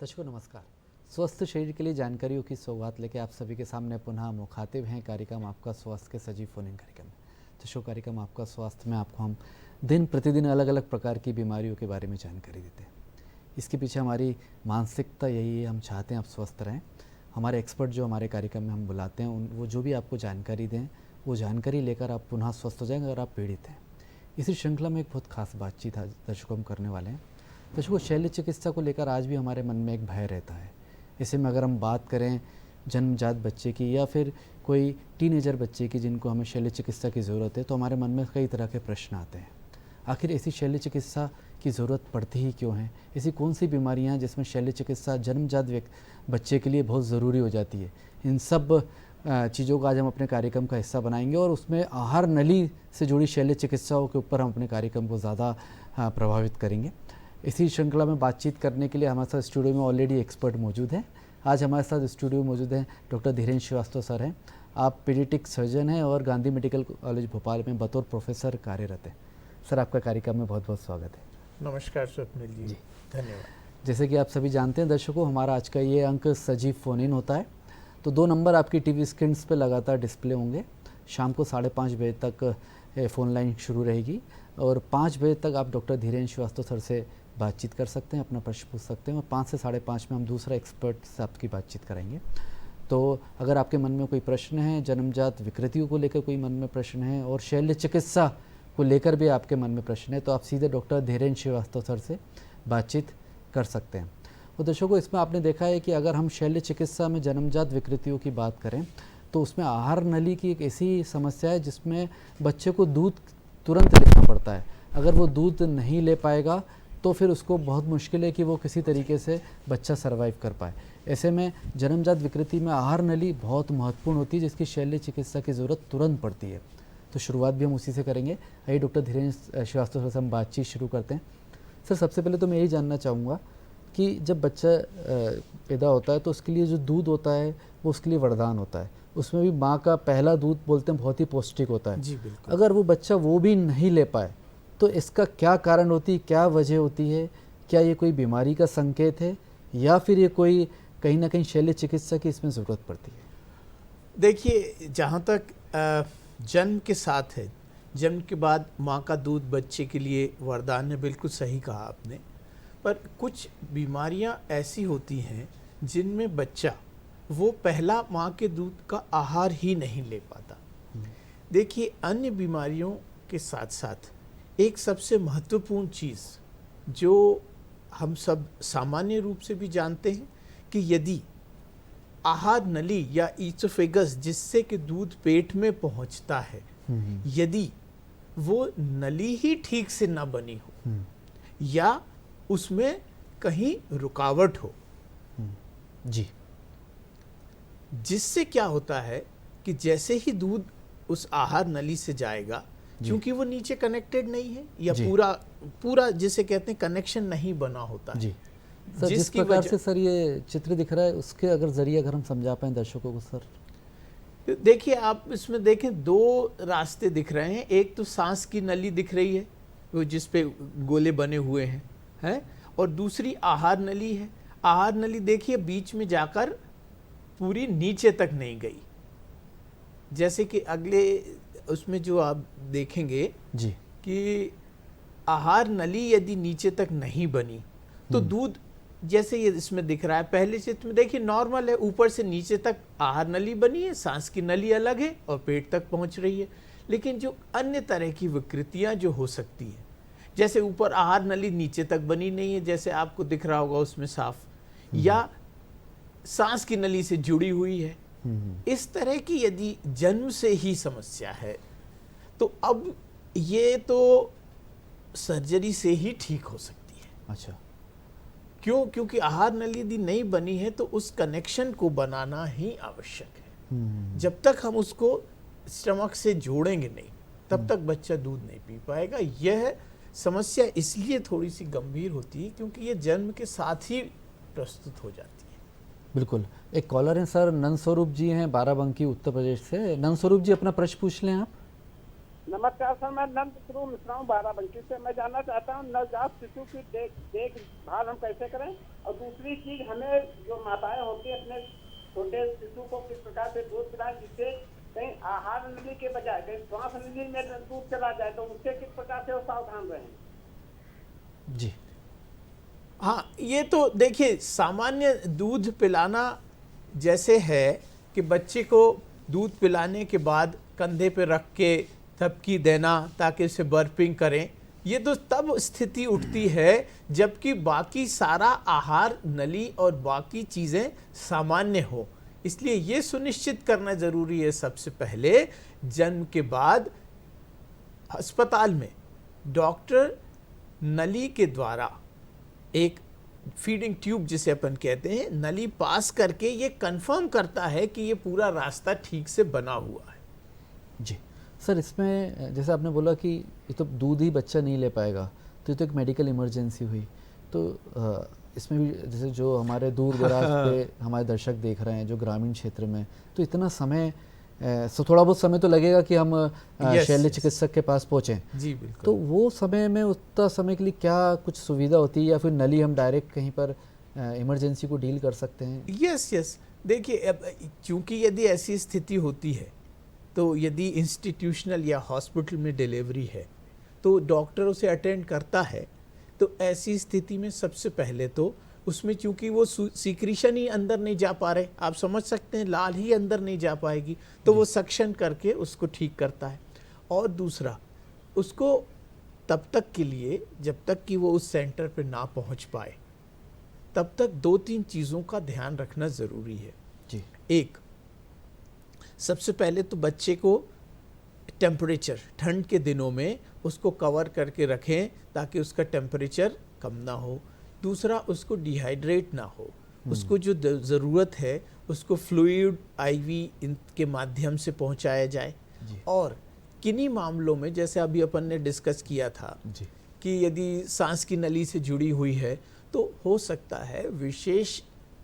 दर्शकों नमस्कार। स्वस्थ शरीर के लिए जानकारियों की सौगात लेके आप सभी के सामने पुनः मुखातिब हैं कार्यक्रम आपका स्वास्थ्य के सजीव फोन इन कार्यक्रम। दर्शकों कार्यक्रम आपका स्वास्थ्य में आपको हम दिन प्रतिदिन अलग अलग प्रकार की बीमारियों के बारे में जानकारी देते हैं। इसके पीछे हमारी मानसिकता यही है, हम चाहते हैं आप स्वस्थ रहें। हमारे एक्सपर्ट जो हमारे कार्यक्रम में हम बुलाते हैं वो जो भी आपको जानकारी दें वो जानकारी लेकर आप पुनः स्वस्थ हो जाएंगे अगर आप पीड़ित हैं। इसी श्रृंखला में एक बहुत खास बातचीत दर्शकों हम करने वाले हैं। दर्शकों शल्य चिकित्सा को लेकर आज भी हमारे मन में एक भय रहता है। ऐसे में अगर हम बात करें जन्मजात बच्चे की या फिर कोई टीनेजर बच्चे की जिनको हमें शल्य चिकित्सा की ज़रूरत है तो हमारे मन में कई तरह के प्रश्न आते हैं। आखिर ऐसी शल्य चिकित्सा की ज़रूरत पड़ती ही क्यों है? ऐसी कौन सी बीमारियां हैं जिसमें शल्य चिकित्सा जन्मजात बच्चे के लिए बहुत ज़रूरी हो जाती है? इन सब चीज़ों का आज हम अपने कार्यक्रम का हिस्सा बनाएंगे और उसमें आहार नली से जुड़ी शल्य चिकित्साओं के ऊपर हम अपने कार्यक्रम को ज़्यादा प्रभावित करेंगे। इसी श्रृंखला में बातचीत करने के लिए हमारे साथ स्टूडियो में ऑलरेडी एक्सपर्ट मौजूद हैं। आज हमारे साथ स्टूडियो में मौजूद हैं डॉक्टर धीरेन्द्र श्रीवास्तव सर हैं। आप पीडियाट्रिक सर्जन हैं और गांधी मेडिकल कॉलेज भोपाल में बतौर प्रोफेसर कार्यरत हैं। सर आपका कार्यक्रम में बहुत बहुत स्वागत है। नमस्कार स्वप्निल जी, धन्यवाद। जैसे कि आप सभी जानते हैं दर्शकों, हमारा आज का ये अंक सजीव फ़ोन इन होता है। तो 2 नंबर आपकी टीवी स्क्रीन पे लगातार डिस्प्ले होंगे। शाम को 5:30 बजे तक फ़ोन लाइन शुरू रहेगी और 5 बजे तक आप डॉक्टर धीरेन्द्र श्रीवास्तव सर से बातचीत कर सकते हैं, अपना प्रश्न पूछ सकते हैं और 5 से 5:30 में हम दूसरा एक्सपर्ट से आपकी बातचीत कराएंगे। तो अगर आपके मन में कोई प्रश्न है, जन्मजात विकृतियों को लेकर कोई मन में प्रश्न है और शल्य चिकित्सा को लेकर भी आपके मन में प्रश्न है तो आप सीधे डॉक्टर धीरेन्द्र श्रीवास्तव सर से बातचीत कर सकते हैं। और दर्शकों इसमें आपने देखा है कि अगर हम शल्य चिकित्सा में जन्मजात विकृतियों की बात करें तो उसमें आहार नली की एक ऐसी समस्या है जिसमें बच्चे को दूध तुरंत लेना पड़ता है। अगर वो दूध नहीं ले पाएगा तो फिर उसको बहुत मुश्किल है कि वो किसी तरीके से बच्चा सर्वाइव कर पाए। ऐसे में जन्मजात विकृति में आहार नली बहुत महत्वपूर्ण होती है जिसकी शल्य चिकित्सा की ज़रूरत तुरंत पड़ती है। तो शुरुआत भी हम उसी से करेंगे। आइए डॉक्टर धीरेन्द्र श्रीवास्तव से हम बातचीत शुरू करते हैं। सर सबसे पहले तो मैं यही जानना चाहूँगा कि जब बच्चा पैदा होता है तो उसके लिए जो दूध होता है वो उसके लिए वरदान होता है। उसमें भी माँ का पहला दूध बोलते हैं बहुत ही पौष्टिक होता है। जी बिल्कुल। अगर वो बच्चा वो भी नहीं ले पाए तो इसका क्या कारण होती है, क्या वजह होती है? क्या ये कोई बीमारी का संकेत है या फिर ये कोई कहीं ना कहीं शल्य चिकित्सा की इसमें ज़रूरत पड़ती है? देखिए, जहाँ तक जन्म के साथ है, जन्म के बाद माँ का दूध बच्चे के लिए वरदान है, बिल्कुल सही कहा आपने। पर कुछ बीमारियाँ ऐसी होती हैं जिनमें बच्चा वो पहला माँ के दूध का आहार ही नहीं ले पाता। देखिए, अन्य बीमारियों के साथ साथ एक सबसे महत्वपूर्ण चीज़ जो हम सब सामान्य रूप से भी जानते हैं कि यदि आहार नली या ईसोफेगस जिससे कि दूध पेट में पहुंचता है, यदि वो नली ही ठीक से ना बनी हो या उसमें कहीं रुकावट हो जी, जिससे क्या होता है कि जैसे ही दूध उस आहार नली से जाएगा, क्योंकि वो नीचे कनेक्टेड नहीं है या पूरा जिसे कहते हैं कनेक्शन नहीं बना होता जी। है। सर जिस प्रकार से सर ये चित्र दिख रहा है उसके अगर जरिए अगर हम समझा पाएं दर्शकों को सर। देखिए, आप इसमें देखें 2 रास्ते दिख रहे हैं। एक तो सांस की नली दिख रही है वो जिस पे गोले बने हुए हैं और दूसरी आहार नली है। आहार नली देखिए बीच में जाकर पूरी नीचे तक नहीं गई। जैसे कि अगले उसमें जो आप देखेंगे जी कि आहार नली यदि नीचे तक नहीं बनी तो दूध जैसे ये इसमें दिख रहा है, पहले चित्र में देखिए नॉर्मल है, ऊपर से नीचे तक आहार नली बनी है, सांस की नली अलग है और पेट तक पहुंच रही है। लेकिन जो अन्य तरह की विकृतियां जो हो सकती है, जैसे ऊपर आहार नली नीचे तक बनी नहीं है जैसे आपको दिख रहा होगा उसमें साफ, या सांस की नली से जुड़ी हुई है, इस तरह की यदि जन्म से ही समस्या है तो अब ये तो सर्जरी से ही ठीक हो सकती है। अच्छा, क्यों? क्योंकि आहार नली यदि नहीं बनी है तो उस कनेक्शन को बनाना ही आवश्यक है। जब तक हम उसको स्टमक से जोड़ेंगे नहीं तब तक बच्चा दूध नहीं पी पाएगा। यह समस्या इसलिए थोड़ी सी गंभीर होती है क्योंकि ये जन्म के साथ ही प्रस्तुत हो जाती है। बिल्कुल। एक कॉलर हैं सर, नंद स्वरूप जी हैं बाराबंकी उत्तर प्रदेश से। नंद स्वरूप जी अपना प्रश्न पूछ लें आप। नमस्कार सर, मैं नंद गुरु मिश्रा हूँ बाराबंकी से। मैं जानना चाहता हूँ नवजात शिशु की देखभाल हम कैसे करें, और दूसरी चीज हमें जो माताएं होती हैं अपने छोटे शिशु को किस प्रकार से दूध पिलाएं जिससे कहीं आहार नली के बजाय कहीं श्वास नली में दूध चला जाए, तो उससे किस प्रकार से वो सावधान रहें। जी। हाँ, ये तो देखिए सामान्य दूध पिलाना जैसे है कि बच्चे को दूध पिलाने के बाद कंधे पे रख के थपकी देना ताकि उसे बर्पिंग करें, ये तो तब स्थिति उठती है जबकि बाकी सारा आहार नली और बाकी चीज़ें सामान्य हो। इसलिए ये सुनिश्चित करना ज़रूरी है सबसे पहले जन्म के बाद अस्पताल में डॉक्टर नली के द्वारा एक फीडिंग ट्यूब जिसे अपन कहते हैं, नली पास करके ये कंफर्म करता है कि ये पूरा रास्ता ठीक से बना हुआ है। जी सर, इसमें जैसे आपने बोला कि ये तो दूध ही बच्चा नहीं ले पाएगा, तो ये तो एक मेडिकल इमरजेंसी हुई, तो इसमें भी जैसे जो हमारे दूर दराज पे हमारे दर्शक देख रहे हैं जो ग्रामीण क्षेत्र में, तो इतना समय थोड़ा बहुत समय तो लगेगा कि हम शल्य चिकित्सक के पास पहुँचें। जी बिल्कुल। तो वो समय में उतना समय के लिए क्या कुछ सुविधा होती है, या फिर नली हम डायरेक्ट कहीं पर इमरजेंसी को डील कर सकते हैं? यस, देखिए चूंकि यदि ऐसी स्थिति होती है तो यदि इंस्टीट्यूशनल या हॉस्पिटल में डिलीवरी है तो डॉक्टर उसे अटेंड करता है। तो ऐसी स्थिति में सबसे पहले तो उसमें चूंकि वो सीक्रेशन ही अंदर नहीं जा पा रहे, आप समझ सकते हैं, लाल ही अंदर नहीं जा पाएगी, तो वो सक्शन करके उसको ठीक करता है। और दूसरा, उसको तब तक के लिए जब तक कि वो उस सेंटर पे ना पहुंच पाए तब तक 2-3 चीज़ों का ध्यान रखना ज़रूरी है। जी। एक, सबसे पहले तो बच्चे को टेम्परेचर ठंड के दिनों में उसको कवर करके रखें ताकि उसका टेम्परेचर कम ना हो। दूसरा, उसको डिहाइड्रेट ना हो, उसको जो ज़रूरत है उसको फ्लूइड आईवी के माध्यम से पहुंचाया जाए। और किन्हीं मामलों में जैसे अभी अपन ने डिस्कस किया था जी। कि यदि सांस की नली से जुड़ी हुई है तो हो सकता है विशेष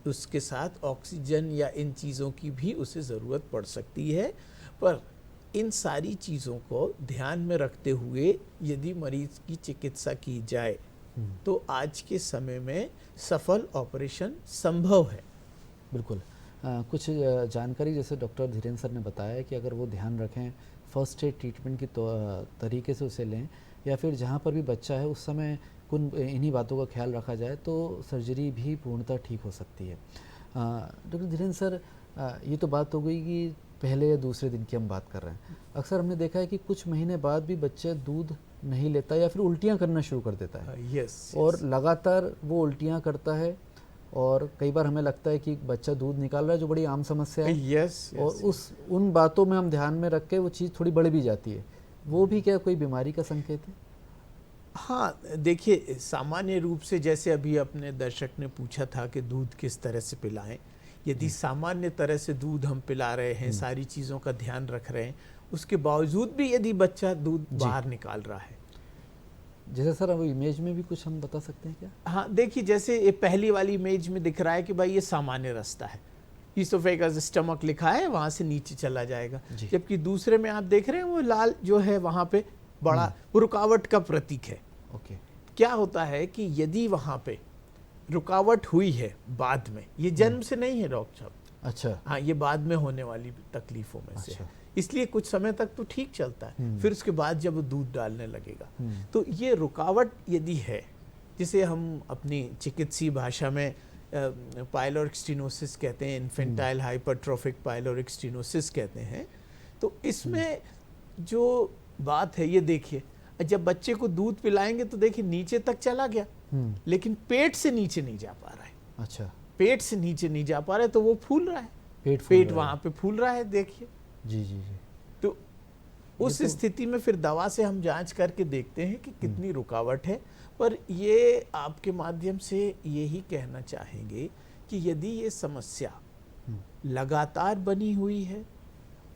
उसके साथ ऑक्सीजन या इन चीज़ों की भी उसे ज़रूरत पड़ सकती है। पर इन सारी चीज़ों को ध्यान में रखते हुए यदि मरीज की चिकित्सा की जाए तो आज के समय में सफल ऑपरेशन संभव है। बिल्कुल। कुछ जानकारी जैसे डॉक्टर धीरेन्द्र सर ने बताया कि अगर वो ध्यान रखें, फर्स्ट एड ट्रीटमेंट की तरीके से उसे लें, या फिर जहाँ पर भी बच्चा है उस समय इन्हीं बातों का ख्याल रखा जाए तो सर्जरी भी पूर्णतः ठीक हो सकती है। डॉक्टर धीरेन्द्र सर, ये तो बात हो गई कि पहले या दूसरे दिन की हम बात कर रहे हैं। अक्सर हमने देखा है कि कुछ महीने बाद भी बच्चा दूध नहीं लेता या फिर उल्टियाँ करना शुरू कर देता है। यस। और लगातार वो उल्टियाँ करता है, और कई बार हमें लगता है कि बच्चा दूध निकाल रहा है, जो बड़ी आम समस्या है। यस। और उन बातों में हम ध्यान में रख के वो चीज़ थोड़ी बढ़ भी जाती है, वो भी क्या कोई बीमारी का संकेत है? हाँ, देखिए सामान्य रूप से जैसे अभी अपने दर्शक ने पूछा था कि दूध किस तरह से पिलाएं, यदि सामान्य तरह से दूध हम पिला रहे हैं, सारी चीज़ों का ध्यान रख रहे हैं, उसके बावजूद भी यदि बच्चा दूध बाहर निकाल रहा है, जैसे सर अब इमेज में भी कुछ हम बता सकते हैं क्या? हाँ देखिए, जैसे ये पहली वाली इमेज में दिख रहा है कि भाई ये सामान्य रास्ता है, ईसोफेगस स्टमक लिखा है, वहाँ से नीचे चला जाएगा। जबकि दूसरे में आप देख रहे हैं वो लाल जो है वहाँ पे बड़ा रुकावट का प्रतीक है। ओके। क्या होता है कि यदि वहाँ पे रुकावट हुई है बाद में, ये जन्म से नहीं है डॉक्टर साहब, अच्छा, हाँ ये बाद में होने वाली तकलीफों में से है, इसलिए कुछ समय तक तो ठीक चलता है, फिर उसके बाद जब वो दूध डालने लगेगा तो ये रुकावट यदि है, जिसे हम अपनी चिकित्सीय भाषा में पाइलोरिक स्टेनोसिस कहते हैं, इन्फेंटाइल हाइपरट्रोफिक पाइलोरिक स्टेनोसिस कहते हैं। तो इसमें जो बात है ये देखिए, जब बच्चे को दूध पिलाएंगे तो देखिए नीचे तक चला गया, लेकिन पेट से नीचे नहीं जा पा रहा है। अच्छा, पेट से नीचे नहीं जा पा रहा है तो वो फूल रहा है, पेट वहाँ पे फूल रहा है, देखिए। जी जी जी। तो उस स्थिति में फिर दवा से हम जांच करके देखते हैं कि कितनी रुकावट है। पर ये आपके माध्यम से यही कहना चाहेंगे कि यदि ये समस्या लगातार बनी हुई है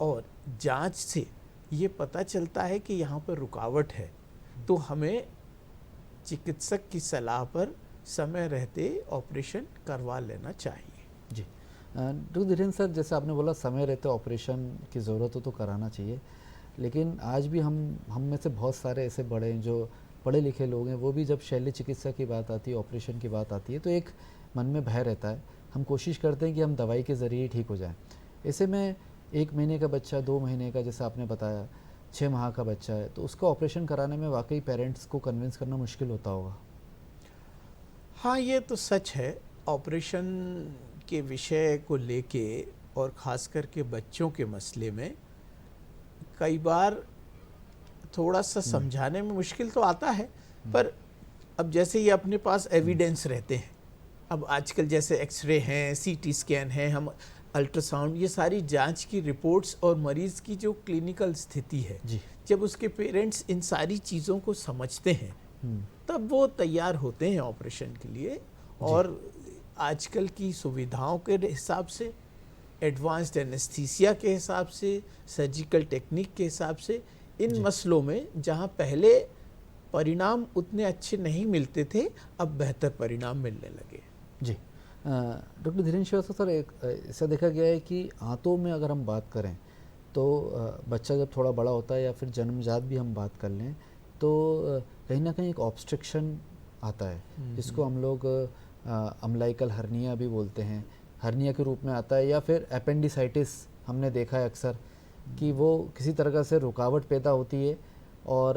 और जांच से ये पता चलता है कि यहाँ पर रुकावट है, तो हमें चिकित्सक की सलाह पर समय रहते ऑपरेशन करवा लेना चाहिए। जी। डॉक्टर धीरेन्द्र सर, जैसे आपने बोला समय रहते ऑपरेशन की ज़रूरत हो तो कराना चाहिए, लेकिन आज भी हम में से बहुत सारे ऐसे बड़े हैं जो पढ़े लिखे लोग हैं, वो भी जब शल्य चिकित्सा की बात आती है, ऑपरेशन की बात आती है, तो एक मन में भय रहता है। हम कोशिश करते हैं कि हम दवाई के ज़रिए ठीक हो जाएं। ऐसे में 1 महीने का बच्चा, 2 महीने का, जैसा आपने बताया 6 माह का बच्चा है, तो उसका ऑपरेशन कराने में वाकई पेरेंट्स को कन्विंस करना मुश्किल होता होगा। हाँ, ये तो सच है। ऑपरेशन के विषय को लेके और ख़ास करके बच्चों के मसले में कई बार थोड़ा सा समझाने में मुश्किल तो आता है, पर अब जैसे ये अपने पास एविडेंस रहते हैं, अब आजकल जैसे एक्सरे हैं, सीटी स्कैन है, हम अल्ट्रासाउंड, ये सारी जांच की रिपोर्ट्स और मरीज़ की जो क्लिनिकल स्थिति है, जी। जब उसके पेरेंट्स इन सारी चीज़ों को समझते हैं तब वो तैयार होते हैं ऑपरेशन के लिए। और आजकल की सुविधाओं के हिसाब से, एडवांस्ड एनेस्थीसिया के हिसाब से, सर्जिकल टेक्निक के हिसाब से, इन मसलों में जहां पहले परिणाम उतने अच्छे नहीं मिलते थे, अब बेहतर परिणाम मिलने लगे। जी। डॉक्टर धीरेन्द्र श्रीवास्तव सर, एक ऐसा देखा गया है कि आंतों में अगर हम बात करें तो बच्चा जब थोड़ा बड़ा होता है या फिर जन्मजात भी हम बात कर लें तो कहीं ना कहीं एक ऑब्स्ट्रक्शन आता है, जिसको हम लोग अम्लाइकल हर्निया भी बोलते हैं, हर्निया के रूप में आता है, या फिर एपेंडिसाइटिस हमने देखा है अक्सर कि वो किसी तरह से रुकावट पैदा होती है। और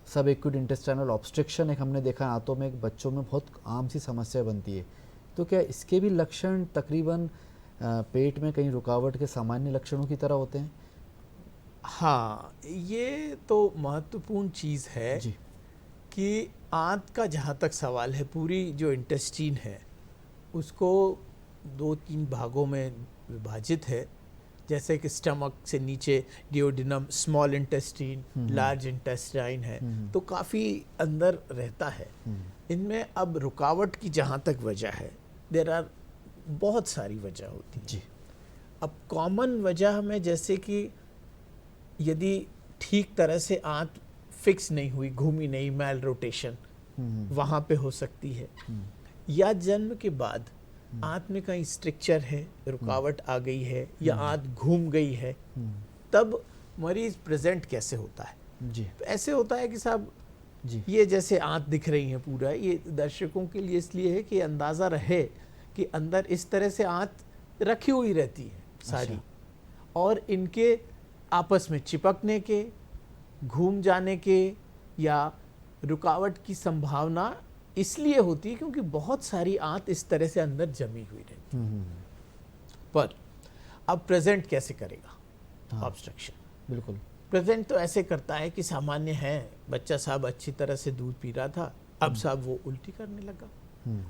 सब एक्यूट इंटेस्टाइनल ऑब्स्ट्रक्शन एक हमने देखा आंतों में, एक बच्चों में बहुत आम सी समस्या बनती है। तो क्या इसके भी लक्षण तकरीबन पेट में कहीं रुकावट के सामान्य लक्षणों की तरह होते हैं? हाँ, ये तो महत्वपूर्ण चीज़ है जी। कि आंत का जहाँ तक सवाल है, पूरी जो इंटेस्टीन है उसको 2-3 भागों में विभाजित है। जैसे कि स्टमक से नीचे डियोडिनम, स्मॉल इंटेस्टीन, लार्ज इंटेस्टाइन है, तो काफ़ी अंदर रहता है। इनमें अब रुकावट की जहाँ तक वजह है, देयर आर बहुत सारी वजह होती है। जी। अब कॉमन वजह में जैसे कि यदि ठीक तरह से आंत फिक्स नहीं हुई, घूमी नहीं, मैल रोटेशन वहाँ पे हो सकती है, या जन्म के बाद आंत में कहीं स्ट्रक्चर है, रुकावट आ गई है, या आंत घूम गई है, तब मरीज प्रेजेंट कैसे होता है। जी। तो ऐसे होता है कि साहब जी। ये जैसे आंत दिख रही है पूरा, ये दर्शकों के लिए इसलिए है कि अंदाज़ा रहे कि अंदर इस तरह से आंत रखी हुई रहती है सारी। अच्छा। और इनके आपस में चिपकने के, घूम जाने के या रुकावट की संभावना इसलिए होती है क्योंकि बहुत सारी आंत इस तरह से अंदर जमी हुई रहती है। पर अब प्रेजेंट कैसे करेगा ऑब्स्ट्रक्शन? बिल्कुल। प्रेजेंट तो ऐसे करता है कि सामान्य है, बच्चा साहब अच्छी तरह से दूध पी रहा था, अब साहब वो उल्टी करने लगा।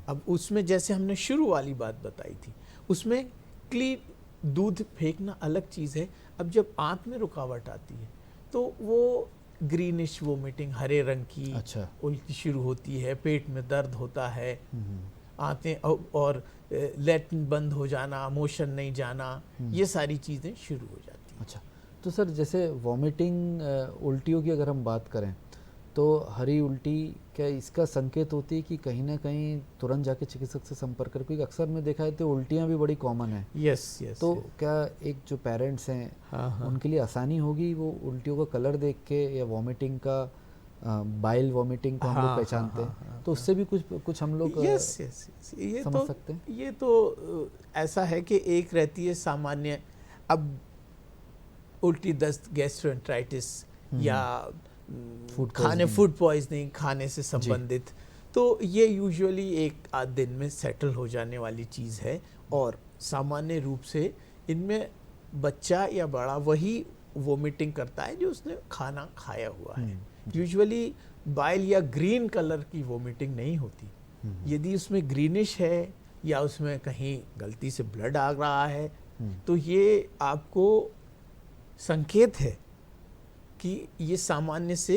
अब उसमें जैसे हमने शुरू वाली बात बताई थी, उसमें क्लीन दूध फेंकना अलग चीज़ है। अब जब आंत में रुकावट आती है तो वो ग्रीनिश वोमिटिंग, हरे रंग की, अच्छा। उल्टी शुरू होती है, पेट में दर्द होता है, आते और लैट्रिन बंद हो जाना, मोशन नहीं जाना, ये सारी चीज़ें शुरू हो जाती हैं। अच्छा, तो सर जैसे वॉमिटिंग, उल्टियों की अगर हम बात करें तो हरी उल्टी क्या इसका संकेत होती है कि कहीं ना कहीं तुरंत जाके चिकित्सक से संपर्क करें? क्योंकि अक्सर में देखा है तो उल्टियाँ भी बड़ी कॉमन है। Yes yes. तो क्या एक जो पेरेंट्स हैं, हाँ, उनके लिए आसानी होगी वो उल्टियों का कलर देख के, या वॉमिटिंग का बाइल वॉमिटिंग को हम लोग पहचानते हैं, तो उससे भी कुछ हम लोग यस यस, ये समझ तो सकते हैं? ये तो ऐसा है कि एक रहती है सामान्य, अब उल्टी, दस्त, गैस्ट्रोएंटराइटिस या फूड पॉइजनिंग, खाने से संबंधित, तो ये यूजुअली 1-8 दिन में सेटल हो जाने वाली चीज़ है। और सामान्य रूप से इनमें बच्चा या बड़ा वही वोमिटिंग करता है जो उसने खाना खाया हुआ है। यूजुअली बाइल या ग्रीन कलर की वोमिटिंग नहीं होती। यदि उसमें ग्रीनिश है या उसमें कहीं गलती से ब्लड आ रहा है, तो ये आपको संकेत है कि ये सामान्य से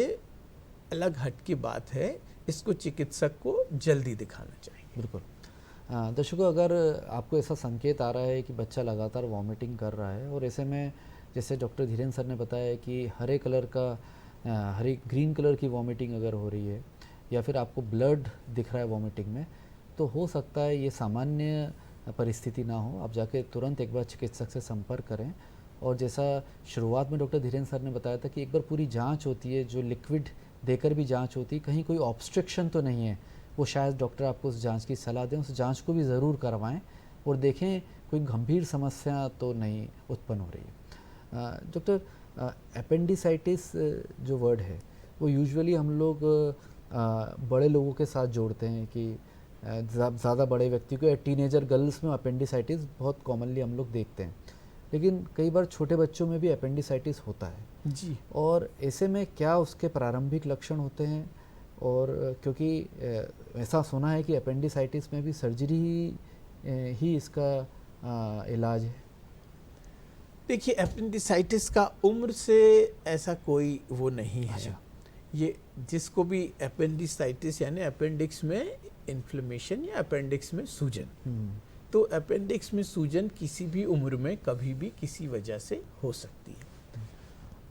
अलग हट की बात है, इसको चिकित्सक को जल्दी दिखाना चाहिए। बिल्कुल। दर्शकों, अगर आपको ऐसा संकेत आ रहा है कि बच्चा लगातार वॉमिटिंग कर रहा है, और ऐसे में जैसे डॉक्टर धीरेन्द्र सर ने बताया कि हरे कलर का, ग्रीन कलर की वॉमिटिंग अगर हो रही है, या फिर आपको ब्लड दिख रहा है वॉमिटिंग में, तो हो सकता है ये सामान्य परिस्थिति ना हो। आप जाके तुरंत एक बार चिकित्सक से संपर्क करें और जैसा शुरुआत में डॉक्टर धीरेन्द्र सर ने बताया था कि एक बार पूरी जांच होती है, जो लिक्विड देकर भी जांच होती है, कहीं कोई ऑब्स्ट्रक्शन तो नहीं है, वो शायद डॉक्टर आपको उस जांच की सलाह दें, उस जांच को भी ज़रूर करवाएं और देखें कोई गंभीर समस्या तो नहीं उत्पन्न हो रही है। डॉक्टर, अपेंडिसाइटिस जो वर्ड है वो यूजुअली हम लोग बड़े लोगों के साथ जोड़ते हैं कि ज़्यादा बड़े व्यक्ति को या टीनेजर गर्ल्स में अपेंडिसाइटिस बहुत कॉमनली हम लोग देखते हैं, लेकिन कई बार छोटे बच्चों में भी अपेंडिसाइटिस होता है जी। और ऐसे में क्या उसके प्रारंभिक लक्षण होते हैं? और क्योंकि ऐसा सुना है कि अपेंडिसाइटिस में भी सर्जरी ही इसका इलाज है। देखिए, अपेंडिसाइटिस का उम्र से ऐसा कोई वो नहीं है। अच्छा। ये जिसको भी अपेंडिसाइटिस यानी अपेंडिक्स में इन्फ्लेमेशन या अपेंडिक्स में सूजन, तो अपेंडिक्स में सूजन किसी भी उम्र में कभी भी किसी वजह से हो सकती है।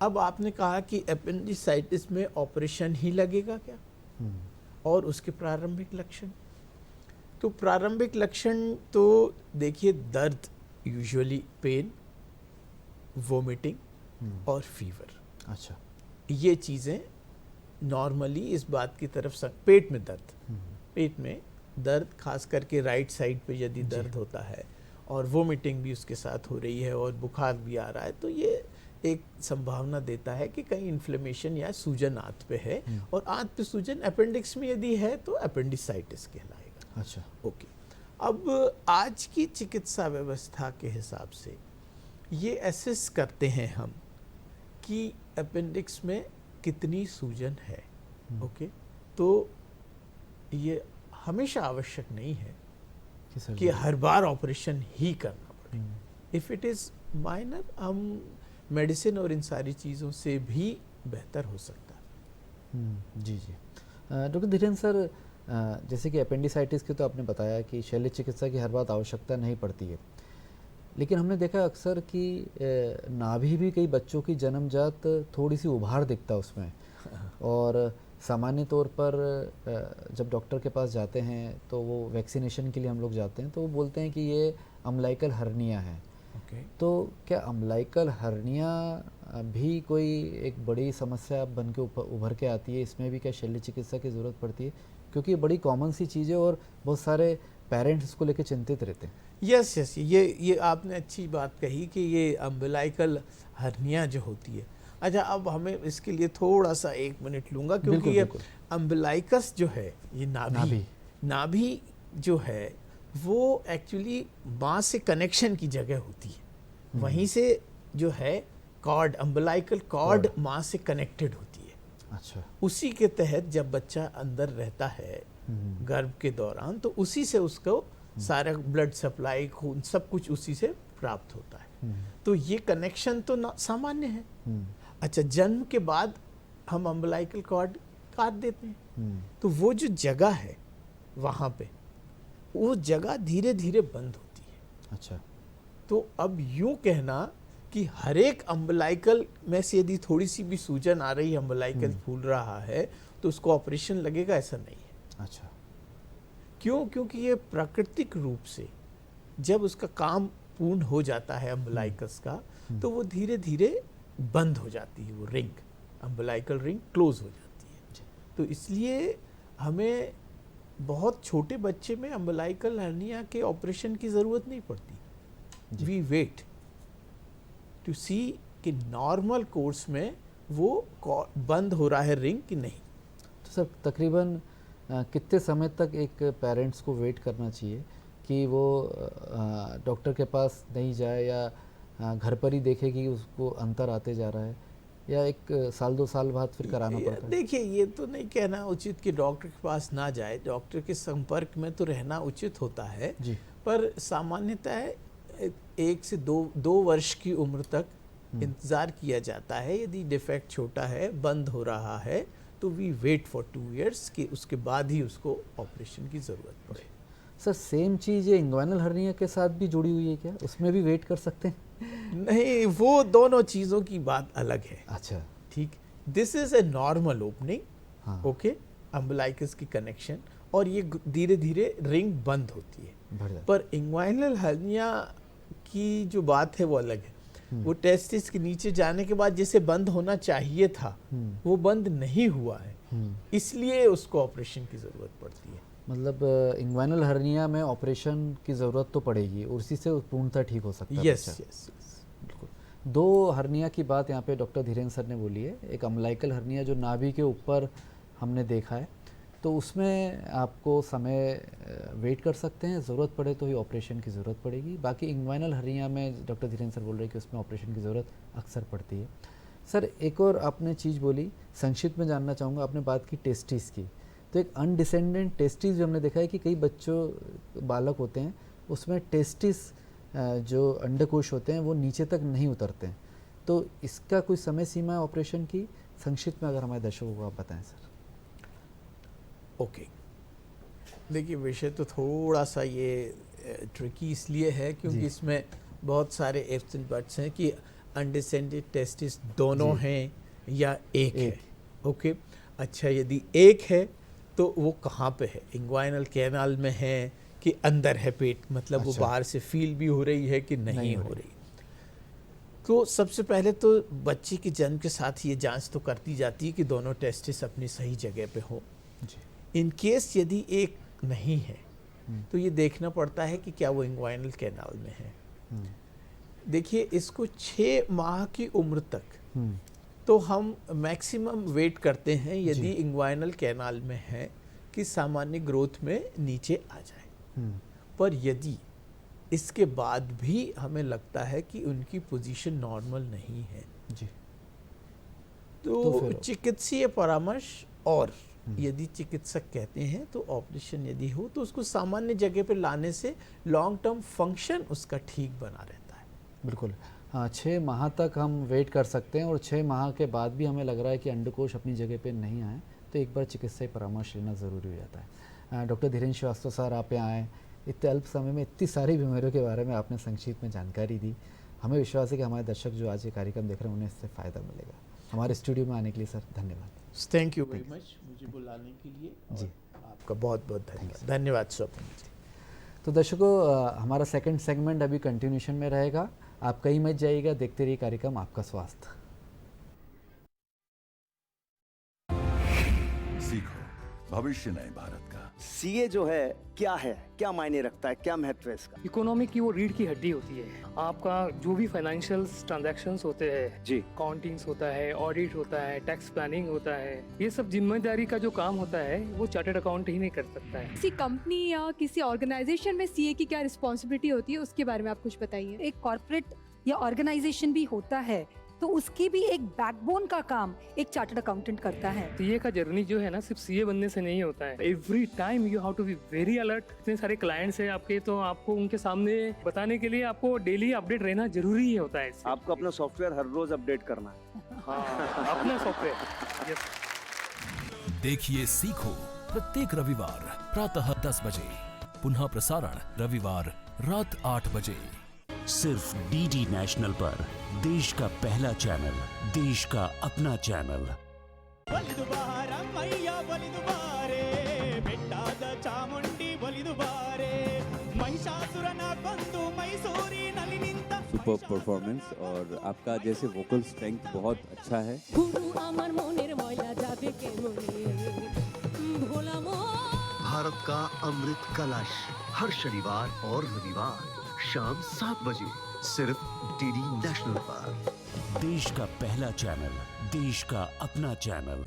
अब आपने कहा कि अपेंडिसाइटिस में ऑपरेशन ही लगेगा क्या, और उसके प्रारंभिक लक्षण, तो प्रारंभिक लक्षण तो देखिए, दर्द, यूजुअली पेन, वोमिटिंग और फीवर। अच्छा। ये चीज़ें नॉर्मली इस बात की तरफ पेट में दर्द, पेट में दर्द खास करके राइट साइड पे यदि दर्द होता है और वोमिटिंग भी उसके साथ हो रही है और बुखार भी आ रहा है, तो ये एक संभावना देता है कि कहीं इन्फ्लेमेशन या सूजन आंत पे है, और आंत पे सूजन अपेंडिक्स में यदि है तो अपेंडिसाइटिस कहलाएगा। अच्छा। ओके। अब आज की चिकित्सा व्यवस्था के हिसाब से ये एसेस करते हैं हम कि अपेंडिक्स में कितनी सूजन है। ओके, तो ये हमेशा आवश्यक नहीं है कि हर बार ऑपरेशन ही करना पड़े। इफ़ इट इज़ माइनर, हम मेडिसिन और इन सारी चीज़ों से भी बेहतर हो सकता है। जी जी। डॉक्टर धीरेन्द्र सर, जैसे कि अपेंडिसाइटिस की तो आपने बताया कि शल्य चिकित्सा की हर बात आवश्यकता नहीं पड़ती है, लेकिन हमने देखा अक्सर कि नाभि भी कई बच्चों की जन्मजात थोड़ी सी उभार दिखता है उसमें, और सामान्य तौर पर जब डॉक्टर के पास जाते हैं तो वो वैक्सीनेशन के लिए हम लोग जाते हैं तो वो बोलते हैं कि ये अम्बिलिकल हर्निया है। तो क्या अम्बिलिकल हर्निया भी कोई एक बड़ी समस्या बन के उभर के आती है? इसमें भी क्या शल्य चिकित्सा की ज़रूरत पड़ती है? क्योंकि ये बड़ी कॉमन सी चीज़ है और बहुत सारे पेरेंट्स इसको लेकर चिंतित रहते हैं। यस, ये आपने अच्छी बात कही कि ये अम्बिलिकल हर्निया जो होती है। अच्छा, अब हमें इसके लिए थोड़ा सा 1 मिनट लूँगा, क्योंकि ये अम्बिलाइकस जो है, ये नाभि जो है वो एक्चुअली माँ से कनेक्शन की जगह होती है। वहीं से जो है कॉर्ड, अम्बिलाइकल कॉर्ड माँ से कनेक्टेड होती है। अच्छा। उसी के तहत जब बच्चा अंदर रहता है गर्भ के दौरान, तो उसी से उसको सारा ब्लड सप्लाई, खून, सब कुछ उसी से प्राप्त होता है। तो ये कनेक्शन तो सामान्य है। अच्छा, जन्म के बाद हम अम्बिलाइकल कॉर्ड काट देते हैं, तो वो जो जगह है वहाँ पे, वो जगह धीरे धीरे बंद होती है। अच्छा। तो अब यूं कहना कि हर एक अम्बिलाइकल में से यदि थोड़ी सी भी सूजन आ रही है, अम्बिलाइकल फूल रहा है, तो उसको ऑपरेशन लगेगा, ऐसा नहीं है। अच्छा। क्यों? क्योंकि ये प्राकृतिक रूप से जब उसका काम पूर्ण हो जाता है अम्बिलाइकस का, तो वो धीरे धीरे बंद हो जाती है, वो रिंग, अम्बिलाइकल रिंग क्लोज हो जाती है। तो इसलिए हमें बहुत छोटे बच्चे में अम्बिलाइकल हर्निया के ऑपरेशन की ज़रूरत नहीं पड़ती। वी वेट टू सी कि नॉर्मल कोर्स में वो बंद हो रहा है रिंग कि नहीं। तो सर, तकरीबन कितने समय तक एक पेरेंट्स को वेट करना चाहिए कि वो डॉक्टर के पास नहीं जाए या घर पर ही देखे कि उसको अंतर आते जा रहा है, या 1 साल 2 साल बाद फिर कराना पड़ता है? देखिए, ये तो नहीं कहना उचित कि डॉक्टर के पास ना जाए, डॉक्टर के संपर्क में तो रहना उचित होता है जी। पर सामान्यतः 1 से 2 वर्ष की उम्र तक इंतज़ार किया जाता है। यदि डिफेक्ट छोटा है, बंद हो रहा है, तो वी वेट फॉर 2 इयर्स कि उसके बाद ही उसको ऑपरेशन की ज़रूरत पड़े। सर, सेम चीज़ ये इंग्वाइनल हर्निया के साथ भी जुड़ी हुई है क्या? उसमें भी वेट कर सकते हैं? नहीं, वो दोनों चीज़ों की बात अलग है। अच्छा। ठीक, this is a normal opening, हाँ। ओके, अम्बिलाइकस की कनेक्शन, और ये धीरे धीरे रिंग बंद होती है। पर इंग्वाइनल हर्निया की जो बात है वो अलग है। वो टेस्टिस के नीचे जाने के बाद जैसे बंद होना चाहिए था वो बंद नहीं हुआ है, इसलिए उसको ऑपरेशन की ज़रूरत पड़ती है। मतलब इंग्वाइनल हर्निया में ऑपरेशन की ज़रूरत तो पड़ेगी और उसी से पूर्णतः ठीक हो सकता है यस बच्चा। यस बिल्कुल। दो हर्निया की बात यहाँ पे डॉक्टर धीरेन्द्र सर ने बोली है। एक अम्बिलिकल हर्निया जो नाभि के ऊपर हमने देखा है, तो उसमें आपको समय वेट कर सकते हैं, ज़रूरत पड़े तो ही ऑपरेशन की ज़रूरत पड़ेगी। बाकी इंग्वाइनल हर्निया में डॉक्टर धीरेन्द्र सर बोल रहे हैं कि उसमें ऑपरेशन की ज़रूरत अक्सर पड़ती है। सर एक और आपने चीज़ बोली, संक्षिप्त में जानना चाहूँगा, आपने बात की टेस्टिस की, तो एक अनडिसेंडेंट टेस्टिस जो हमने देखा है कि कई बच्चों बालक होते हैं उसमें टेस्टिस जो अंडकोश होते हैं वो नीचे तक नहीं उतरते हैं, तो इसका कोई समय सीमा है ऑपरेशन की? संक्षिप्त में अगर हमारे दर्शकों को आप बताएं सर। ओके, देखिए विषय तो थोड़ा सा ये ट्रिकी इसलिए है क्योंकि जी। इसमें बहुत सारे इफ्स एंड बट्स हैं कि अनडिसेंडेड टेस्टिस दोनों हैं या एक है। ओके, अच्छा यदि एक है तो वो कहाँ पे है? इंग्वाइनल कैनाल में है कि अंदर है पेट, मतलब वो अच्छा। बाहर से फील भी हो रही है कि नहीं हो रही? तो सबसे पहले तो बच्चे के जन्म के साथ ये जांच तो करती जाती है कि दोनों टेस्टिस अपनी सही जगह पे हो। जी। इन केस यदि एक नहीं है तो ये देखना पड़ता है कि क्या वो इंग्वाइनल कैनाल में है। देखिए इसको 6 माह की उम्र तक तो हम मैक्सिमम वेट करते हैं यदि इंग्वाइनल कैनाल में है कि सामान्य ग्रोथ में नीचे आ जाए। पर यदि इसके बाद भी हमें लगता है कि उनकी पोजीशन नॉर्मल नहीं है जी, तो फिर चिकित्सीय परामर्श, और यदि चिकित्सक कहते हैं तो ऑपरेशन यदि हो तो उसको सामान्य जगह पे लाने से लॉन्ग टर्म फंक्शन उसका ठीक बना रहता है। बिल्कुल। हाँ, 6 माह तक हम वेट कर सकते हैं और 6 माह के बाद भी हमें लग रहा है कि अंडकोश अपनी जगह पे नहीं आए तो एक बार चिकित्सीय परामर्श लेना ज़रूरी हो जाता है। डॉक्टर धीरेन्द्र श्रीवास्तव सर, आप यहाँ आए, इतने अल्प समय में इतनी सारी बीमारियों के बारे में आपने संक्षिप्त में जानकारी दी। हमें विश्वास है कि हमारे दर्शक जो आज ये कार्यक्रम देख रहे हैं उन्हें इससे फ़ायदा मिलेगा। हमारे स्टूडियो में आने के लिए सर धन्यवाद। थैंक यू वेरी मच मुझे बुलाने के लिए। जी, आपका बहुत बहुत धन्यवाद। धन्यवाद स्वप्न जी। तो दर्शकों, हमारा सेकंड सेगमेंट अभी कंटिन्यूशन में रहेगा। आप कहीं मत जाइएगा, देखते रहिए कार्यक्रम आपका स्वास्थ्य। सीखो भविष्य नए भारत का। सीए जो है क्या मायने रखता है, क्या महत्व है इसका? इकोनॉमी की वो रीढ़ की हड्डी होती है। आपका जो भी फाइनेंशियल ट्रांजैक्शंस होते हैं जी, अकाउंटिंग्स होता है, ऑडिट होता है, टैक्स प्लानिंग होता है, ये सब जिम्मेदारी का जो काम होता है वो चार्टर्ड अकाउंट ही नहीं कर सकता है। किसी कंपनी या किसी ऑर्गेनाइजेशन में सीए की क्या रिस्पॉन्सिबिलिटी होती है, उसके बारे में आप कुछ बताइए। एक कॉर्पोरेट या ऑर्गेनाइजेशन भी होता है तो उसकी भी एक बैकबोन का काम एक चार्टर्ड अकाउंटेंट करता है। सीए का जर्नी जो है ना सिर्फ सीए बनने से नहीं होता है। Every time you have to be very alert. इतने सारे क्लाइंट्स हैं आपके, तो आपको उनके सामने बताने के लिए आपको डेली अपडेट रहना जरूरी ही होता है। आपको अपना सॉफ्टवेयर हर रोज अपडेट करना है। हाँ, अपना सॉफ्टवेयर। यस। देखिए सीखो प्रत्येक रविवार प्रातः 10 बजे, पुनः प्रसारण रविवार रात 8 बजे, सिर्फ डीडी नेशनल पर, देश का पहला चैनल, देश का अपना चैनल। सुपर परफॉर्मेंस और आपका जैसे वोकल स्ट्रेंथ बहुत अच्छा है। भारत का अमृत कलश हर शनिवार और रविवार शाम 7 बजे सिर्फ डीडी नेशनल पर। देश का पहला चैनल, देश का अपना चैनल।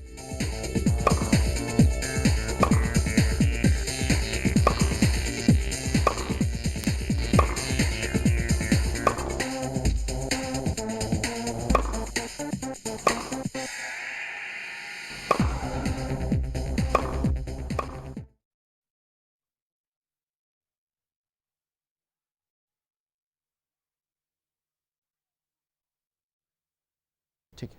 ठीक है,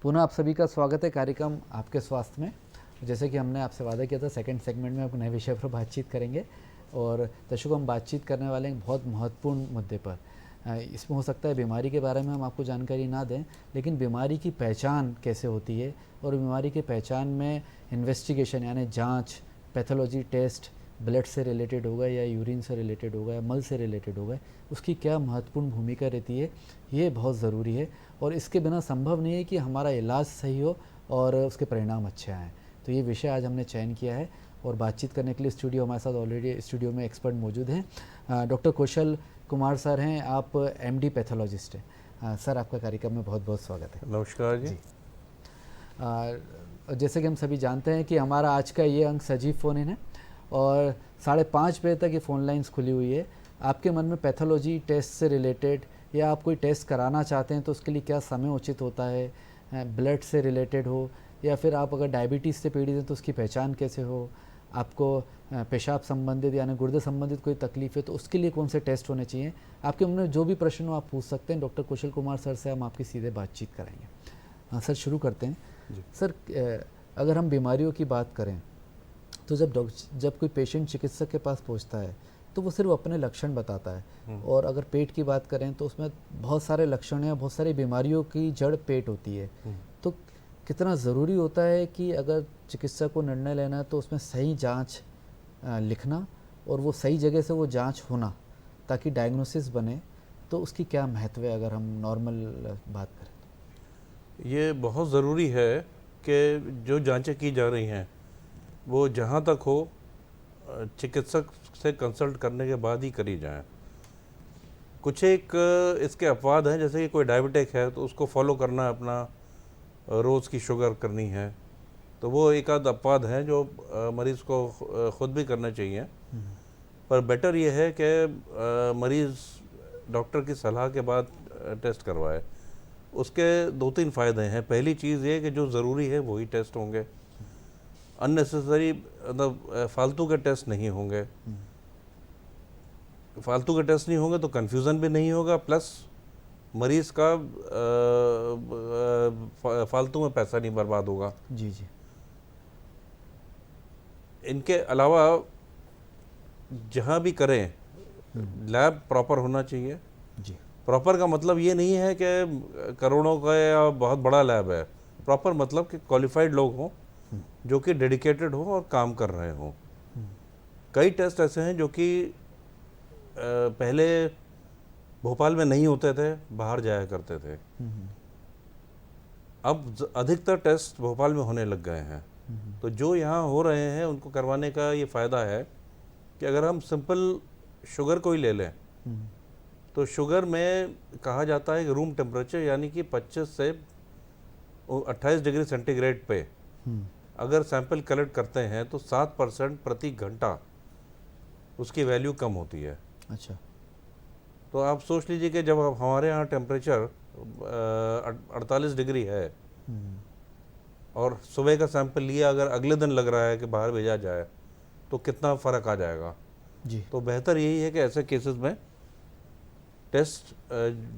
पुनः आप सभी का स्वागत है कार्यक्रम आपके स्वास्थ्य में। जैसे कि हमने आपसे वादा किया था, सेकंड सेगमेंट में आप नए विषय पर बातचीत करेंगे और दर्शकों हम बातचीत करने वाले हैं बहुत महत्वपूर्ण मुद्दे पर। इसमें हो सकता है बीमारी के बारे में हम आपको जानकारी ना दें, लेकिन बीमारी की पहचान कैसे होती है और बीमारी की पहचान में इन्वेस्टिगेशन यानी जांच, पैथोलॉजी टेस्ट ब्लड से रिलेटेड होगा या यूरिन से रिलेटेड होगा या मल से रिलेटेड होगा, उसकी क्या महत्वपूर्ण भूमिका रहती है, ये बहुत ज़रूरी है। और इसके बिना संभव नहीं है कि हमारा इलाज सही हो और उसके परिणाम अच्छे आएँ। तो ये विषय आज हमने चयन किया है और बातचीत करने के लिए स्टूडियो हमारे साथ ऑलरेडी स्टूडियो में एक्सपर्ट मौजूद हैं। डॉक्टर कौशल कुमार सर हैं, आप एमडी पैथोलॉजिस्ट हैं। सर, आपका कार्यक्रम में बहुत बहुत स्वागत है। नमस्कार जी। जैसे कि हम सभी जानते हैं कि हमारा आज का ये अंक सजीव फ़ोन इन है और 5:30 बजे तक ये फ़ोन लाइन्स खुली हुई है। आपके मन में पैथोलॉजी टेस्ट से रिलेटेड या आप कोई टेस्ट कराना चाहते हैं तो उसके लिए क्या समय उचित होता है, ब्लड से रिलेटेड हो या फिर आप अगर डायबिटीज़ से पीड़ित हैं तो उसकी पहचान कैसे हो, आपको पेशाब संबंधित यानी गुर्दे संबंधित कोई तकलीफ है तो उसके लिए कौन से टेस्ट होने चाहिए, आपके मन में जो भी प्रश्न हो आप पूछ सकते हैं। डॉक्टर कौशल कुमार सर से हम आपकी सीधे बातचीत कराएंगे। सर, शुरू करते हैं। सर, अगर हम बीमारियों की बात करें तो जब कोई पेशेंट चिकित्सक के पास पहुंचता है तो वो सिर्फ अपने लक्षण बताता है, और अगर पेट की बात करें तो उसमें बहुत सारे लक्षण हैं, बहुत सारी बीमारियों की जड़ पेट होती है। तो कितना ज़रूरी होता है कि अगर चिकित्सक को निर्णय लेना है तो उसमें सही जांच लिखना और वो सही जगह से वो जांच होना ताकि डायग्नोसिस बने, तो उसकी क्या महत्व है अगर हम नॉर्मल बात करें? ये बहुत ज़रूरी है कि जो जांचें की जा रही हैं वो जहाँ तक हो चिकित्सक से कंसल्ट करने के बाद ही करी जाएं। कुछ एक इसके अपवाद हैं, जैसे कि कोई डायबिटिक है तो उसको फॉलो करना, अपना रोज़ की शुगर करनी है, तो वो एक आध अपवाद हैं जो मरीज़ को ख़ुद भी करना चाहिए। पर बेटर ये है कि मरीज़ डॉक्टर की सलाह के बाद टेस्ट करवाए। उसके 2-3 फ़ायदे हैं। पहली चीज़ ये कि जो ज़रूरी है वही टेस्ट होंगे, अननेसेसरी मतलब फालतू के टेस्ट नहीं होंगे। फालतू के टेस्ट नहीं होंगे तो कन्फ्यूज़न भी नहीं होगा, प्लस मरीज़ का फालतू में पैसा नहीं बर्बाद होगा। जी जी। इनके अलावा जहाँ भी करें लैब प्रॉपर होना चाहिए। जी। प्रॉपर का मतलब ये नहीं है कि करोड़ों का या बहुत बड़ा लैब है। प्रॉपर मतलब कि क्वालिफाइड लोग हों जो कि डेडिकेटेड हों और काम कर रहे हों। कई टेस्ट ऐसे हैं जो कि पहले भोपाल में नहीं होते थे, बाहर जाया करते थे। अब अधिकतर टेस्ट भोपाल में होने लग गए हैं। तो जो यहाँ हो रहे हैं उनको करवाने का ये फ़ायदा है कि अगर हम सिंपल शुगर को ही ले लें तो शुगर में कहा जाता है कि रूम टेम्परेचर यानी कि 25 से 28 डिग्री सेंटीग्रेड पे अगर सैंपल कलेक्ट करते हैं तो 7% प्रति घंटा उसकी वैल्यू कम होती है। अच्छा। तो आप सोच लीजिए कि जब हमारे यहाँ टेम्परेचर 48 डिग्री है और सुबह का सैंपल लिया, अगर अगले दिन लग रहा है कि बाहर भेजा जाए तो कितना फ़र्क आ जाएगा। जी। तो बेहतर यही है कि ऐसे केसेस में टेस्ट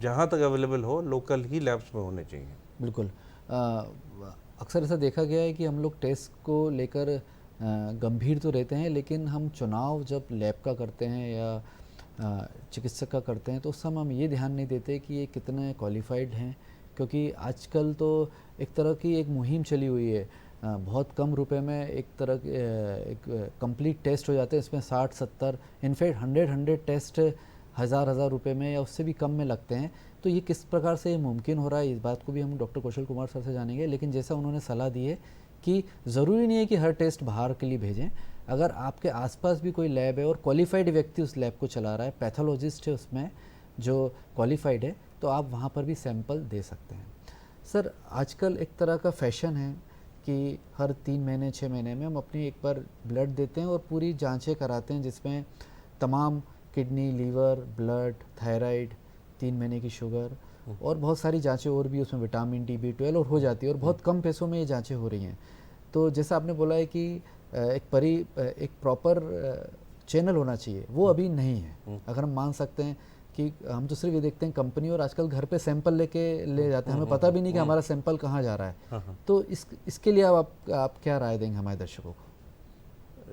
जहाँ तक अवेलेबल हो लोकल ही लैब्स में होने चाहिए। बिल्कुल। अक्सर ऐसा देखा गया है कि हम लोग टेस्ट को लेकर गंभीर तो रहते हैं, लेकिन हम चुनाव जब लैब का करते हैं या चिकित्सक का करते हैं तो उस समय हम ये ध्यान नहीं देते कि ये कितने क्वालिफाइड हैं, क्योंकि आजकल तो एक तरह की एक मुहिम चली हुई है। बहुत कम रुपए में एक तरह एक कंप्लीट टेस्ट हो जाते हैं। इसमें 60-70 इनफैक्ट 100 टेस्ट हज़ार रुपए में या उससे भी कम में लगते हैं। तो ये किस प्रकार से ये मुमकिन हो रहा है, इस बात को भी हम डॉक्टर कौशल कुमार सर से जानेंगे। लेकिन जैसा उन्होंने सलाह दी है कि ज़रूरी नहीं है कि हर टेस्ट बाहर के लिए भेजें। अगर आपके आसपास भी कोई लैब है और क्वालिफाइड व्यक्ति उस लैब को चला रहा है, पैथोलॉजिस्ट है उसमें जो क्वालिफाइड है, तो आप वहाँ पर भी सैंपल दे सकते हैं। सर, आजकल एक तरह का फैशन है कि हर 3 महीने 6 महीने में हम अपनी एक बार ब्लड देते हैं और पूरी जांचें कराते हैं, जिसमें तमाम किडनी, लीवर, ब्लड, थायराइड, 3 महीने की शुगर और बहुत सारी जांचें और भी, उसमें विटामिन डी, B12 और हो जाती है, और बहुत कम पैसों में ये जांचें हो रही हैं। तो जैसा आपने बोला है कि एक प्रॉपर चैनल होना चाहिए, वो अभी नहीं है। अगर हम मान सकते हैं कि हम तो सिर्फ ये देखते हैं कंपनी, और आजकल घर पे सैंपल ले जाते हैं, हमें पता भी नहीं कि हमारा सैंपल कहाँ जा रहा है। तो इसके लिए आप क्या राय देंगे हमारे दर्शकों को?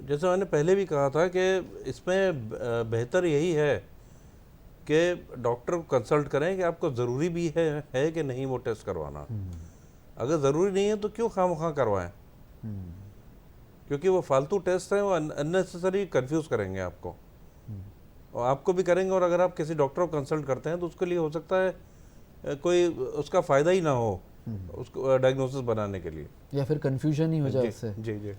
जैसे मैंने पहले भी कहा था कि इसमें बेहतर यही है कि डॉक्टर को कंसल्ट करें कि आपको ज़रूरी भी है कि नहीं वो टेस्ट करवाना। अगर ज़रूरी नहीं है तो क्यों खामखा करवाएं। क्योंकि वो फालतू टेस्ट हैं, वो अननेसेसरी कंफ्यूज करेंगे आपको, और आपको भी करेंगे। और अगर आप किसी डॉक्टर को कंसल्ट करते हैं तो उसके लिए हो सकता है कोई उसका फ़ायदा ही ना हो उसको डायग्नोसिस बनाने के लिए, या फिर कंफ्यूजन ही हो जाए जी उससे। जी जी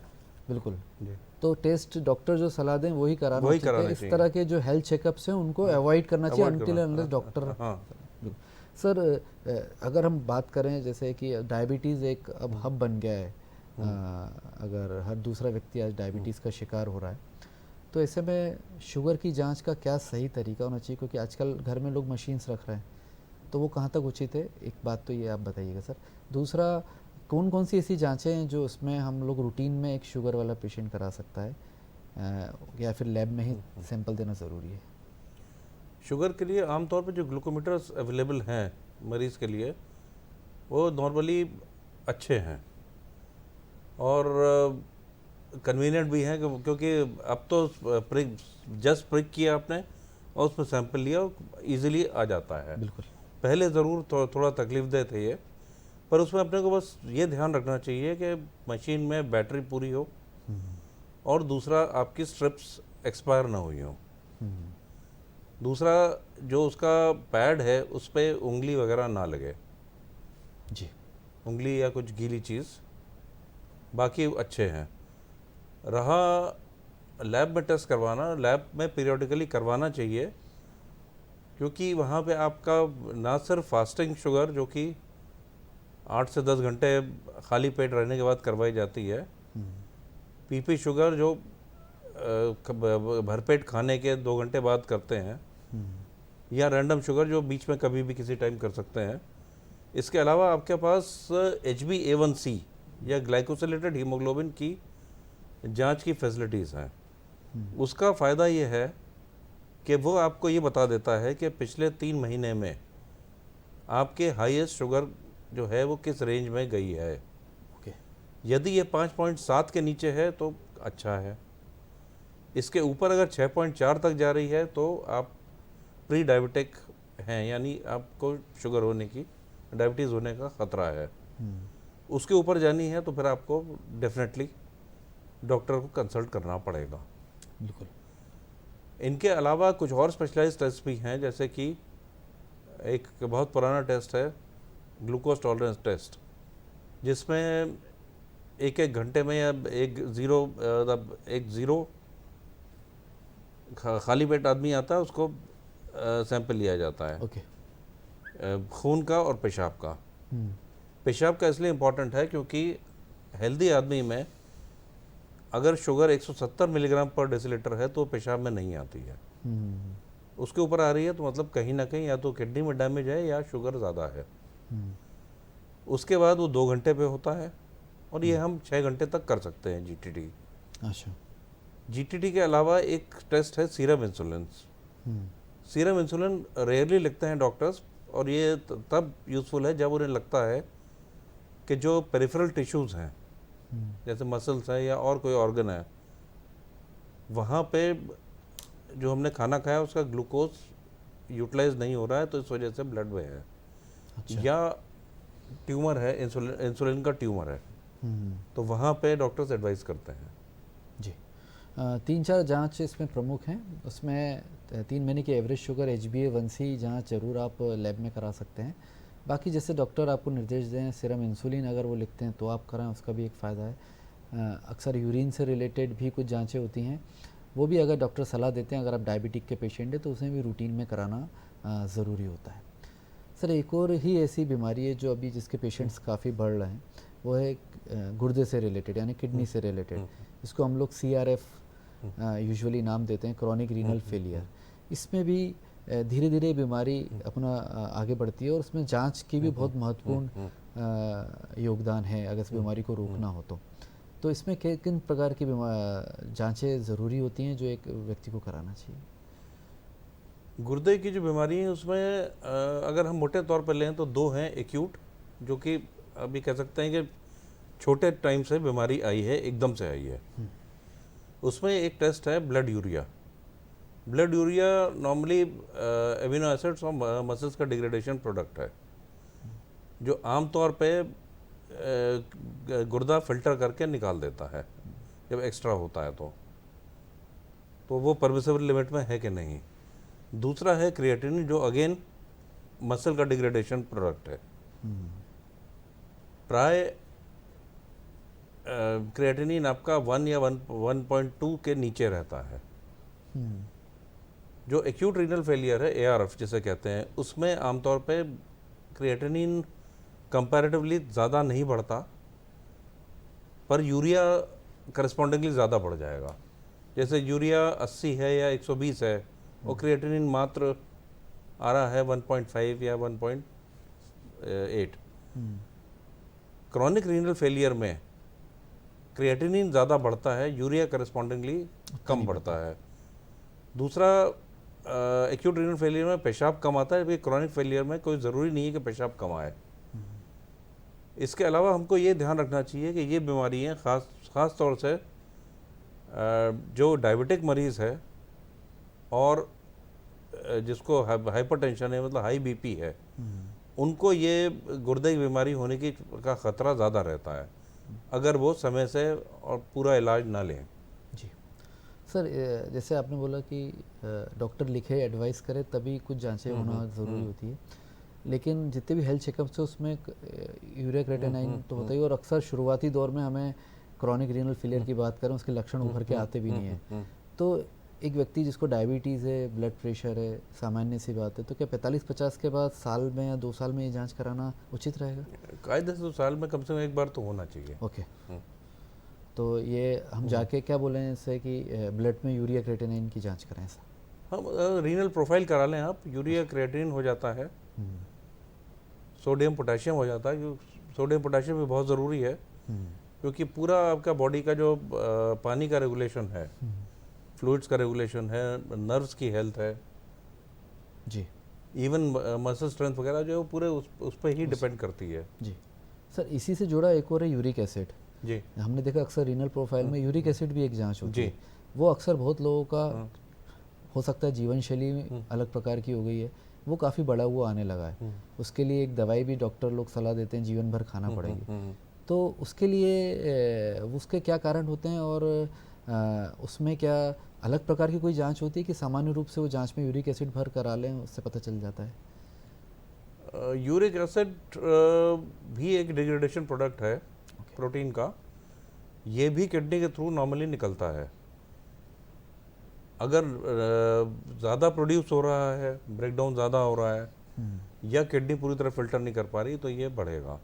बिल्कुल जी। तो टेस्ट डॉक्टर जो सलाह दें वही कराना वही चाहिए। कराना इस चाहिए। तरह के जो हेल्थ चेकअप्स हैं उनको अवॉइड करना चाहिए Avoid अनटिल करना, अनलेस डॉक्टर। हाँ। सर अगर हम बात करें जैसे कि डायबिटीज़ एक अब हब बन गया है, अगर हर दूसरा व्यक्ति आज डायबिटीज़ का शिकार हो रहा है, तो ऐसे में शुगर की जांच का क्या सही तरीका होना चाहिए? क्योंकि आजकल घर में लोग मशीन्स रख रहे हैं, तो वो कहाँ तक उचित है? एक बात तो ये आप बताइएगा सर। दूसरा, कौन कौन सी ऐसी जांचें हैं जो उसमें हम लोग रूटीन में एक शुगर वाला पेशेंट करा सकता है, या फिर लैब में ही सैंपल देना ज़रूरी है? शुगर के लिए आमतौर पे जो ग्लूकोमीटर्स अवेलेबल हैं मरीज़ के लिए वो नॉर्मली अच्छे हैं और कन्वीनियंट भी हैं, क्योंकि अब तो जस्ट प्रिक किया आपने और उसमें सैंपल लिया और ईजिली आ जाता है। बिल्कुल। पहले ज़रूर थोड़ा तकलीफ दे थे ये, पर उसमें अपने को बस ये ध्यान रखना चाहिए कि मशीन में बैटरी पूरी हो और दूसरा आपकी स्ट्रिप्स एक्सपायर ना हुई हो। दूसरा जो उसका पैड है उस पर उंगली वगैरह ना लगे जी, उंगली या कुछ गीली चीज़, बाकी अच्छे हैं। रहा लैब में टेस्ट करवाना, लैब में पीरियोडिकली करवाना चाहिए, क्योंकि वहाँ पे आपका ना सिर्फ फास्टिंग शुगर जो कि 8 से 10 घंटे खाली पेट रहने के बाद करवाई जाती है, पीपी शुगर जो भरपेट खाने के 2 घंटे बाद करते हैं, या रैंडम शुगर जो बीच में कभी भी किसी टाइम कर सकते हैं। इसके अलावा आपके पास HbA1c या ग्लाइकोसिलेटेड हीमोग्लोबिन की जांच की फैसिलिटीज़ हैं। उसका फ़ायदा ये है कि वो आपको ये बता देता है कि पिछले 3 महीने में आपके हाईएस्ट शुगर जो है वो किस रेंज में गई है। यदि ये 5.7 के नीचे है तो अच्छा है, इसके ऊपर अगर 6.4 तक जा रही है तो आप प्री डायबिटिक हैं, यानी आपको शुगर होने की, डायबिटीज़ होने का ख़तरा है। उसके ऊपर जानी है तो फिर आपको डेफिनेटली डॉक्टर को कंसल्ट करना पड़ेगा। बिल्कुल। इनके अलावा कुछ और स्पेशलाइज्ड टेस्ट भी हैं, जैसे कि एक बहुत पुराना टेस्ट है ग्लूकोज टॉलरेंस टेस्ट, जिसमें एक घंटे में या एक ज़ीरो खाली पेट आदमी आता है, उसको सैंपल लिया जाता है। ओके। खून का और पेशाब का। पेशाब का इसलिए इम्पोर्टेंट है क्योंकि हेल्दी आदमी में अगर शुगर 170 मिलीग्राम पर डेसीलीटर है तो पेशाब में नहीं आती है। उसके ऊपर आ रही है तो मतलब कहीं ना कहीं या तो किडनी में डैमेज है या शुगर ज़्यादा है। उसके बाद वो 2 घंटे पे होता है और ये हम 6 घंटे तक कर सकते हैं जीटीटी। अच्छा। जीटीटी के अलावा एक टेस्ट है serum insulin. Serum insulin rarely लिखते हैं डॉक्टर्स, और ये तब यूज़फुल है जब उन्हें लगता है कि जो पेरिफेरल टिश्यूज़ हैं जैसे मसल्स हैं या और कोई ऑर्गन है, वहाँ पे जो हमने खाना खाया उसका ग्लूकोज यूटिलाइज नहीं हो रहा है, तो इस वजह से ब्लड में है। अच्छा। या ट्यूमर है, इंसुलिन का ट्यूमर है, तो वहाँ पे डॉक्टर्स एडवाइस करते हैं। जी। 3-4 जांच इसमें प्रमुख हैं। उसमें 3 महीने की एवरेज शुगर, HbA1c जांच जरूर आप लैब में करा सकते हैं। बाकी जैसे डॉक्टर आपको निर्देश दें, सीरम इंसुलिन अगर वो लिखते हैं तो आप कराएं, उसका भी एक फ़ायदा है। अक्सर यूरिन से रिलेटेड भी कुछ जांचें होती हैं, वो भी अगर डॉक्टर सलाह देते हैं, अगर आप डायबिटिक के पेशेंट हैं तो उसे भी रूटीन में कराना ज़रूरी होता है। सर, एक और ही ऐसी बीमारी है जो अभी जिसके पेशेंट्स काफ़ी बढ़ रहे हैं, वो है गुर्दे से रिलेटेड, यानी किडनी से रिलेटेड। इसको हम लोग CRF यूजुअली नाम देते हैं, क्रॉनिक रीनल फेलियर। इसमें भी धीरे धीरे बीमारी अपना आगे बढ़ती है और उसमें जांच की भी बहुत महत्वपूर्ण योगदान है अगर इस बीमारी को रोकना हो तो इसमें किन प्रकार की जांचें ज़रूरी होती हैं जो एक व्यक्ति को कराना चाहिए? गुर्दे की जो बीमारी है उसमें अगर हम मोटे तौर पर लें तो 2 हैं। एक्यूट, जो कि अभी कह सकते हैं कि छोटे टाइम से बीमारी आई है, एकदम से आई है। उसमें एक टेस्ट है blood urea. Blood urea normally amino acids और मसल्स का डिग्रेडेशन प्रोडक्ट है, जो आमतौर पे गुर्दा फिल्टर करके निकाल देता है, जब एक्स्ट्रा होता है तो वो परमिसिबल लिमिट में है कि नहीं। दूसरा है क्रिएटिनिन, जो अगेन मसल का डिग्रेडेशन प्रोडक्ट है। प्राय क्रिएटिनिन आपका 1 या 1.2 के नीचे रहता है। जो एक्यूट रीनल फेलियर है, ARF जिसे कहते हैं, उसमें आमतौर पे क्रिएटिनिन कंपैरेटिवली ज़्यादा नहीं बढ़ता, पर यूरिया करस्पॉन्डिंगली ज़्यादा बढ़ जाएगा। जैसे यूरिया 80 है या 120 है और क्रिएटिनिन मात्र आ रहा है 1.5 या 1.8। क्रॉनिक रीनल फेलियर में क्रिएटिनिन ज़्यादा बढ़ता है, यूरिया करस्पॉन्डिंगली कम बढ़ता है। दूसरा, एक्यूट रीनल फेलियर में पेशाब कम आता है, जबकि क्रॉनिक फेलियर में कोई ज़रूरी नहीं है कि पेशाब कम आए। इसके अलावा हमको ये ध्यान रखना चाहिए कि ये बीमारियाँ ख़ास तौर से जो डायबिटिक मरीज़ है और जिसको हाइपरटेंशन है, मतलब हाई बीपी है, उनको ये गुर्दे की बीमारी होने का ख़तरा ज़्यादा रहता है अगर वो समय से और पूरा इलाज ना लें। जी सर, जैसे आपने बोला कि डॉक्टर लिखे एडवाइस करे तभी कुछ जांचें होना ज़रूरी होती है, लेकिन जितने भी हेल्थ चेकअप्स है उसमें यूरिया क्रिएटिनिन तो होता ही, और अक्सर शुरुआती दौर में हमें क्रॉनिक रीनल फेलियर की बात करें, उसके लक्षण उभर के आते भी नहीं है। तो एक व्यक्ति जिसको डायबिटीज़ है, ब्लड प्रेशर है, सामान्य सी बात है, तो क्या 45-50 के बाद साल में या 2 साल में ये जांच कराना उचित रहेगा? कायदे से 2 साल में कम से कम एक बार तो होना चाहिए। ओके। तो ये हम जाके क्या बोले हैं इससे कि ब्लड में यूरिया क्रिएटिनिन की जांच कराएं सर? हम रीनल प्रोफाइल करा लें आप, यूरिया क्रिएटिनिन हो जाता है, सोडियम पोटेशियम हो जाता है। सोडियम पोटेशियम भी बहुत ज़रूरी है क्योंकि पूरा आपका बॉडी का जो पानी का रेगुलेशन है, फ्लूइड्स का रेगुलेशन है, नर्व्स की हेल्थ है जी, इवन मसल स्ट्रेंथ वगैरह जो पूरे उस पर ही डिपेंड करती है। जी सर, इसी से जुड़ा एक और है यूरिक एसिड। जी, हमने देखा अक्सर रीनल प्रोफाइल में यूरिक एसिड भी एक जांच होती है। वो अक्सर बहुत लोगों का हो सकता है जीवन शैली अलग प्रकार की हो गई है, वो काफ़ी बड़ा हुआ आने लगा है। उसके लिए एक दवाई भी डॉक्टर लोग सलाह देते हैं जीवन भर खाना पड़ेगी। तो उसके लिए उसके क्या कारण होते हैं और उसमें क्या अलग प्रकार की कोई जांच होती है कि सामान्य रूप से वो जांच में यूरिक एसिड भर करा लें उससे पता चल जाता है? यूरिक एसिड भी एक डिग्रेडेशन प्रोडक्ट है प्रोटीन का, ये भी किडनी के थ्रू नॉर्मली निकलता है। अगर ज़्यादा प्रोड्यूस हो रहा है, ब्रेकडाउन ज़्यादा हो रहा है या किडनी पूरी तरह फिल्टर नहीं कर पा रही, तो ये बढ़ेगा।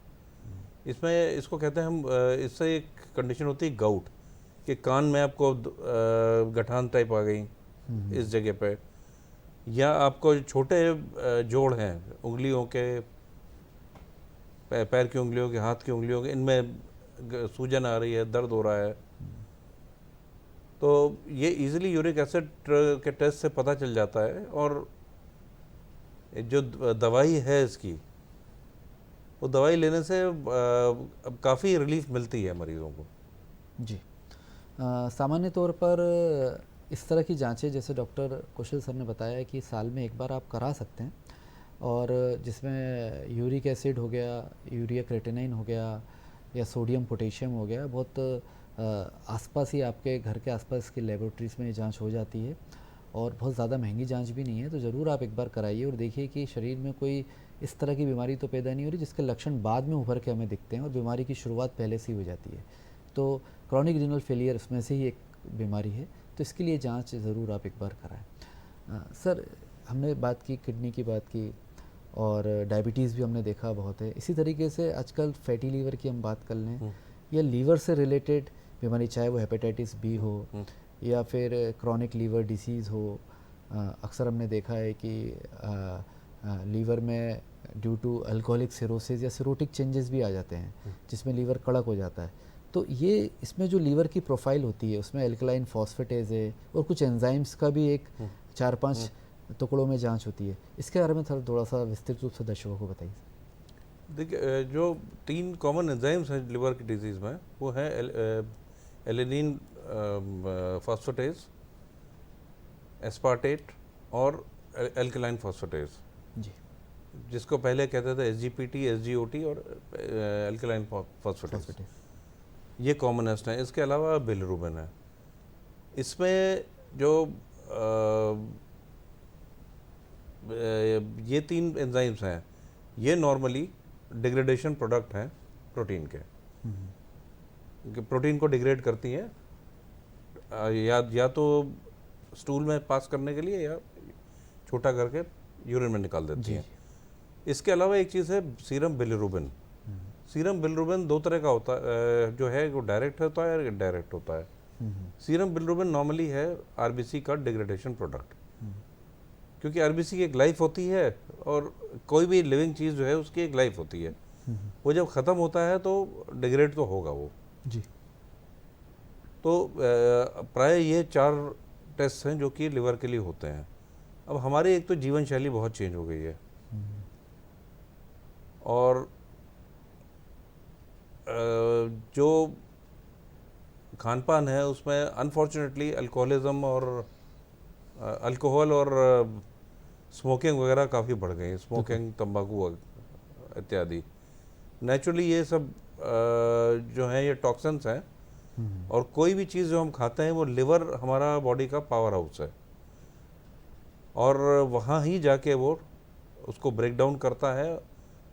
इसमें इसको कहते हैं हम, इससे एक कंडीशन होती है गाउट, कि कान में आपको गठान टाइप आ गई इस जगह पे, या आपको छोटे जोड़ हैं उंगलियों के, पैर की उंगलियों के, हाथ की उंगलियों के, इनमें सूजन आ रही है, दर्द हो रहा है, तो ये इजीली यूरिक एसिड के टेस्ट से पता चल जाता है। और जो दवाई है इसकी, वो दवाई लेने से अब काफ़ी रिलीफ मिलती है मरीज़ों को। जी, सामान्य तौर पर इस तरह की जांचें जैसे डॉक्टर कुशल सर ने बताया कि साल में एक बार आप करा सकते हैं, और जिसमें यूरिक एसिड हो गया, यूरिया क्रिएटिनिन हो गया या सोडियम पोटेशियम हो गया, बहुत आसपास ही आपके घर के आसपास की लेबोरेटरीज़ में ये जांच हो जाती है और बहुत ज़्यादा महंगी जांच भी नहीं है। तो ज़रूर आप एक बार कराइए और देखिए कि शरीर में कोई इस तरह की बीमारी तो पैदा नहीं हो रही जिसके लक्षण बाद में उभर के हमें दिखते हैं और बीमारी की शुरुआत पहले से ही हो जाती है। तो क्रॉनिक रीनल फेलियर उसमें से ही एक बीमारी है, तो इसके लिए जांच ज़रूर आप एक बार कराएं। सर, हमने बात की, किडनी की बात की, और डायबिटीज़ भी हमने देखा बहुत है। इसी तरीके से आजकल फैटी लीवर की हम बात कर लें या लीवर से रिलेटेड बीमारी, चाहे वो हेपेटाइटिस बी हो या फिर क्रॉनिक लीवर डिसीज़ हो, अक्सर हमने देखा है कि लीवर में ड्यू टू अल्कोहलिक सिरोसिस या सिरोटिक चेंजेस भी आ जाते हैं जिसमें लीवर कड़क हो जाता है। तो ये इसमें जो लीवर की प्रोफाइल होती है उसमें एल्कलाइन फॉस्फेटेज है और कुछ एंजाइम्स का भी एक 4-5 टुकड़ों में जांच होती है। इसके बारे में थोड़ा सा विस्तृत रूप से दर्शकों को बताइए। देखिए, जो 3 कॉमन एंजाइम्स हैं लिवर की डिजीज़ में, वो है एलेनिन फॉस्फेटेज, एस्पार्टेट और एल्कलाइन फॉस्फेटेज, जी, जिसको पहले कहते थे SGPT, SGOT और एल्कलाइन फॉस्फेटेज। ये कॉमनेस्ट है। इसके अलावा बिलिरुबिन है। इसमें जो ये 3 एंजाइम्स हैं, ये नॉर्मली डिग्रेडेशन प्रोडक्ट हैं प्रोटीन के, प्रोटीन को डिग्रेड करती हैं या तो स्टूल में पास करने के लिए या छोटा करके यूरिन में निकाल देती हैं। इसके अलावा एक चीज़ है सीरम बिलिरुबिन। सीरम बिलिरुबिन 2 तरह का होता है, जो है वो डायरेक्ट होता है और इनडायरेक्ट होता है। सीरम बिलिरुबिन नॉर्मली है आरबीसी का डिग्रेडेशन प्रोडक्ट, क्योंकि आरबीसी की एक लाइफ होती है और कोई भी लिविंग चीज़ जो है उसकी एक लाइफ होती है। वो जब ख़त्म होता है तो डिग्रेड तो होगा वो जी। तो प्राय ये 4 टेस्ट हैं जो कि लिवर के लिए होते हैं। अब हमारी एक तो जीवन शैली बहुत चेंज हो गई है और जो खान पान है उसमें अनफॉर्चुनेटली अल्कोहलिज्म और अल्कोहल और स्मोकिंग वगैरह काफ़ी बढ़ गई है। स्मोकिंग, तंबाकू इत्यादि। नेचुरली ये सब जो हैं ये टॉक्सिन्स हैं और कोई भी चीज़ जो हम खाते हैं वो लिवर हमारा बॉडी का पावर हाउस है और वहाँ ही जाके वो उसको ब्रेक डाउन करता है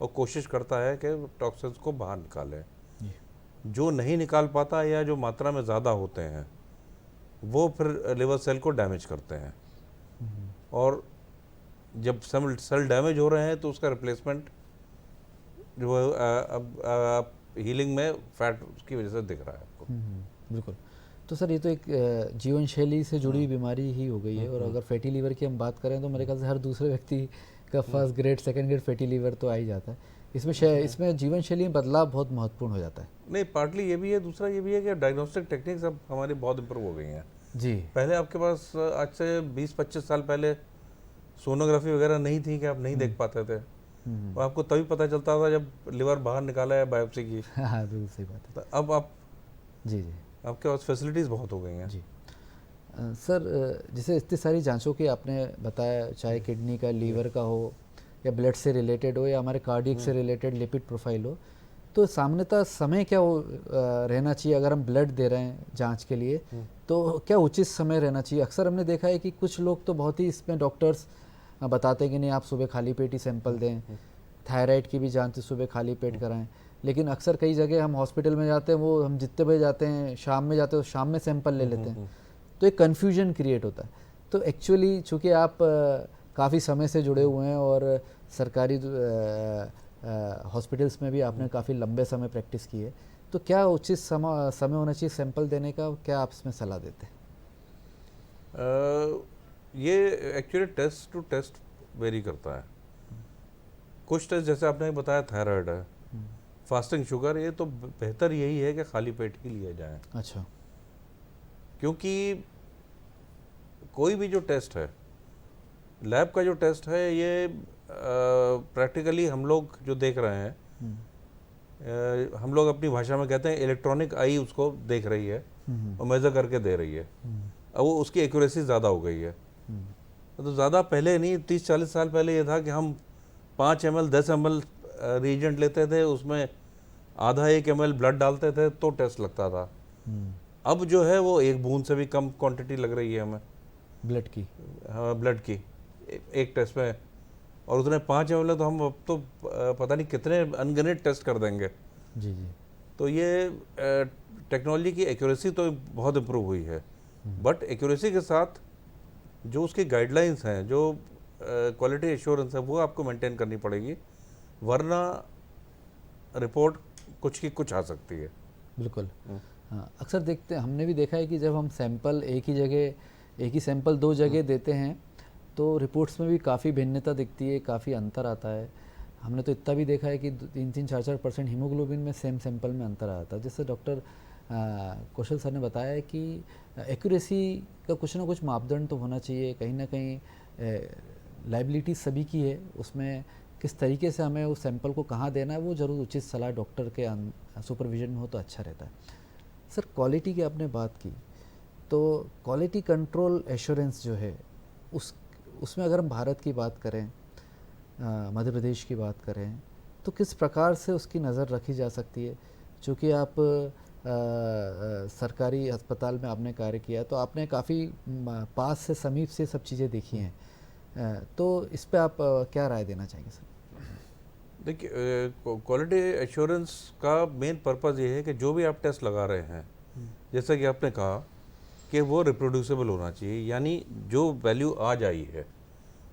और कोशिश करता है कि टॉक्सिन्स को बाहर निकाले। जो नहीं निकाल पाता या जो मात्रा में ज़्यादा होते हैं वो फिर लिवर सेल को डैमेज करते हैं और जब सेल डैमेज हो रहे हैं तो उसका रिप्लेसमेंट जो अब हीलिंग में फैट उसकी वजह से दिख रहा है आपको। बिल्कुल। तो सर ये तो एक जीवन शैली से जुड़ी बीमारी ही हो गई है और अगर फैटी लीवर की हम बात करें तो मेरे ख्याल से हर दूसरे व्यक्ति का first grade second grade fatty liver तो आ ही जाता है। इसमें जीवन शैली में बदलाव बहुत महत्वपूर्ण हो जाता है। नहीं, पार्टली ये भी है, दूसरा ये भी है कि डायग्नोस्टिक टेक्निक्स अब हमारी बहुत इम्प्रूव हो गई हैं जी। पहले आपके पास आज से 20-25 साल पहले सोनोग्राफी वगैरह नहीं थी कि आप नहीं देख पाते थे और आपको तभी पता चलता था जब लिवर बाहर निकाला है बायोप्सी की। हाँ बिल्कुल सही बात है। तो अब आप जी आपके पास फैसिलिटीज़ बहुत हो गई हैं जी। सर जैसे इतनी सारी जांचों की आपने बताया, चाहे किडनी का, लीवर का हो या ब्लड से रिलेटेड हो या हमारे कार्डियक से रिलेटेड लिपिड प्रोफाइल हो, तो सामान्यतः समय क्या रहना चाहिए अगर हम ब्लड दे रहे हैं जांच के लिए, तो क्या उचित समय रहना चाहिए? अक्सर हमने देखा है कि कुछ लोग तो बहुत ही इसमें डॉक्टर्स बताते हैं कि नहीं आप सुबह खाली पेट ही सैंपल दें, थायराइड की भी जांच सुबह खाली पेट कराएं, लेकिन अक्सर कई जगह हम हॉस्पिटल में जाते हैं, वो हम जितने बजे जाते हैं शाम में जाते हैं तो शाम में सैंपल ले लेते हैं, तो एक कन्फ्यूजन क्रिएट होता है। तो एक्चुअली चूँकि आप काफ़ी समय से जुड़े हुए हैं और सरकारी हॉस्पिटल्स में भी आपने काफ़ी लंबे समय प्रैक्टिस की है, तो क्या उचित समय होना चाहिए सैंपल देने का, क्या आप इसमें सलाह देते हैं? ये actually test to test vary करता है। कुछ टेस्ट जैसे आपने बताया थायराइड है, फास्टिंग शुगर, ये तो बेहतर यही है कि खाली पेट ही लिया जाए। अच्छा। क्योंकि कोई भी जो टेस्ट है, लैब का जो टेस्ट है, ये प्रैक्टिकली हम लोग जो देख रहे हैं, हम लोग अपनी भाषा में कहते हैं इलेक्ट्रॉनिक आई उसको देख रही है और मेजर करके दे रही है। अब वो उसकी एक्यूरेसी ज़्यादा हो गई है। तो ज़्यादा पहले नहीं, 30-40 साल पहले ये था कि हम 5 ml 10 ml रिएजेंट लेते थे, उसमें आधा 1 ml ब्लड डालते थे तो टेस्ट लगता था। अब जो है वो 1 बूंद से भी कम क्वांटिटी लग रही है हमें ब्लड की। हाँ, ब्लड की एक टेस्ट में, और उतने 5 ml तो हम अब तो पता नहीं कितने अनगिनत टेस्ट कर देंगे। जी जी। तो ये टेक्नोलॉजी की एक्यूरेसी तो बहुत इम्प्रूव हुई है, बट एक्यूरेसी के साथ जो उसकी गाइडलाइंस हैं, जो क्वालिटी एश्योरेंस है, वो आपको मेंटेन करनी पड़ेगी, वरना रिपोर्ट कुछ की कुछ आ सकती है। बिल्कुल। हाँ, अक्सर देखते हैं, हमने भी देखा है कि जब हम सैंपल एक ही सैंपल 2 जगह देते हैं तो रिपोर्ट्स में भी काफ़ी भिन्नता दिखती है, काफ़ी अंतर आता है। हमने तो इतना भी देखा है कि 3-4% हीमोग्लोबिन में सेम सैंपल में अंतर आता है। जैसे डॉक्टर कौशल सर ने बताया है कि एक्यूरेसी का कुछ ना कुछ मापदंड तो होना चाहिए, कहीं ना कहीं लाइबिलिटी सभी की है, उसमें किस तरीके से हमें उस सैंपल को कहाँ देना है वो ज़रूर उचित सलाह डॉक्टर के सुपरविजन में हो तो अच्छा रहता है। सर क्वालिटी की आपने बात की, तो क्वालिटी कंट्रोल एश्योरेंस जो है उसमें अगर हम भारत की बात करें, मध्य प्रदेश की बात करें, तो किस प्रकार से उसकी नज़र रखी जा सकती है? चूँकि आप सरकारी अस्पताल में आपने कार्य किया, तो आपने काफ़ी पास से समीप से सब चीज़ें देखी हैं, तो इस पे आप क्या राय देना चाहेंगे सर? देखिए, क्वालिटी एश्योरेंस का मेन पर्पज़ ये है कि जो भी आप टेस्ट लगा रहे हैं, जैसा कि आपने कहा कि वो रिप्रोड्यूसिबल होना चाहिए, यानी जो वैल्यू आज आई है,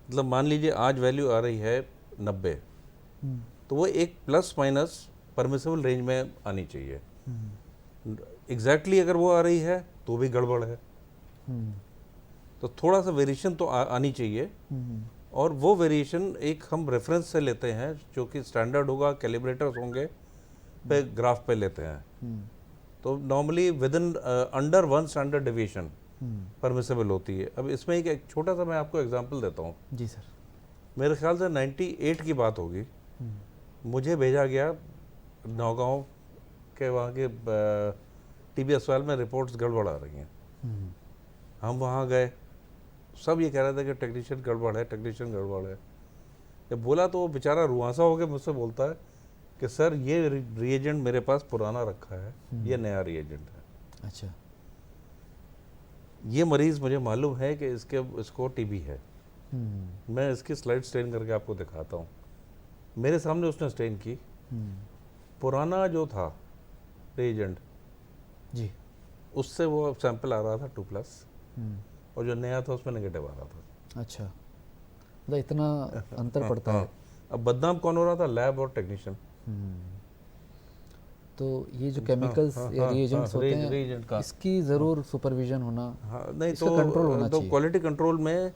मतलब मान लीजिए आज वैल्यू आ रही है 90, तो वो एक प्लस माइनस परमिसिबल रेंज में आनी चाहिए। एग्जैक्टली अगर वो आ रही है तो भी गड़बड़ है, तो थोड़ा सा वेरिएशन तो आनी चाहिए, और वो वेरिएशन एक हम रेफरेंस से लेते हैं जो कि स्टैंडर्ड होगा, कैलिब्रेटर्स होंगे, पे ग्राफ पे लेते हैं। तो normally with in under 1 standard deviation permissible होती है। अब इसमें एक छोटा सा मैं आपको एग्जांपल देता हूँ। जी सर। मेरे ख्याल से 98 की बात होगी, मुझे भेजा गया नौगांव के वहाँ के टीबी अस्पताल में रिपोर्ट्स गड़बड़ आ रही हैं। हम वहाँ गए, सब ये कह रहे थे कि टेक्नीशियन गड़बड़ है, टेक्नीशियन गड़बड़ है। जब बोला तो वो बेचारा रुआंसा होकर मुझसे बोलता है कि सर ये रिएजेंट मेरे पास पुराना रखा है, ये नया रिएजेंट है। अच्छा। ये मरीज़ मुझे मालूम है कि इसको टीबी है। मैं इसकी स्लाइड स्टेन करके आपको दिखाता हूँ। मेरे सामने उसने स्टेन की, पुराना जो था रिएजेंट जी, उससे वो सैंपल आ रहा था 2+, और जो नया था उसमें नेगेटिव आ रहा था। अच्छा, मतलब इतना अंतर पड़ता है। अब बदनाम कौन हो रहा था? लैब और टेक्नीशियन। तो ये जो केमिकल्स या रिएजेंट्स होते हैं, इसकी ज़रूर सुपरविजन होना, नहीं इसका कंट्रोल होना चाहिए। तो क्वालिटी कंट्रोल में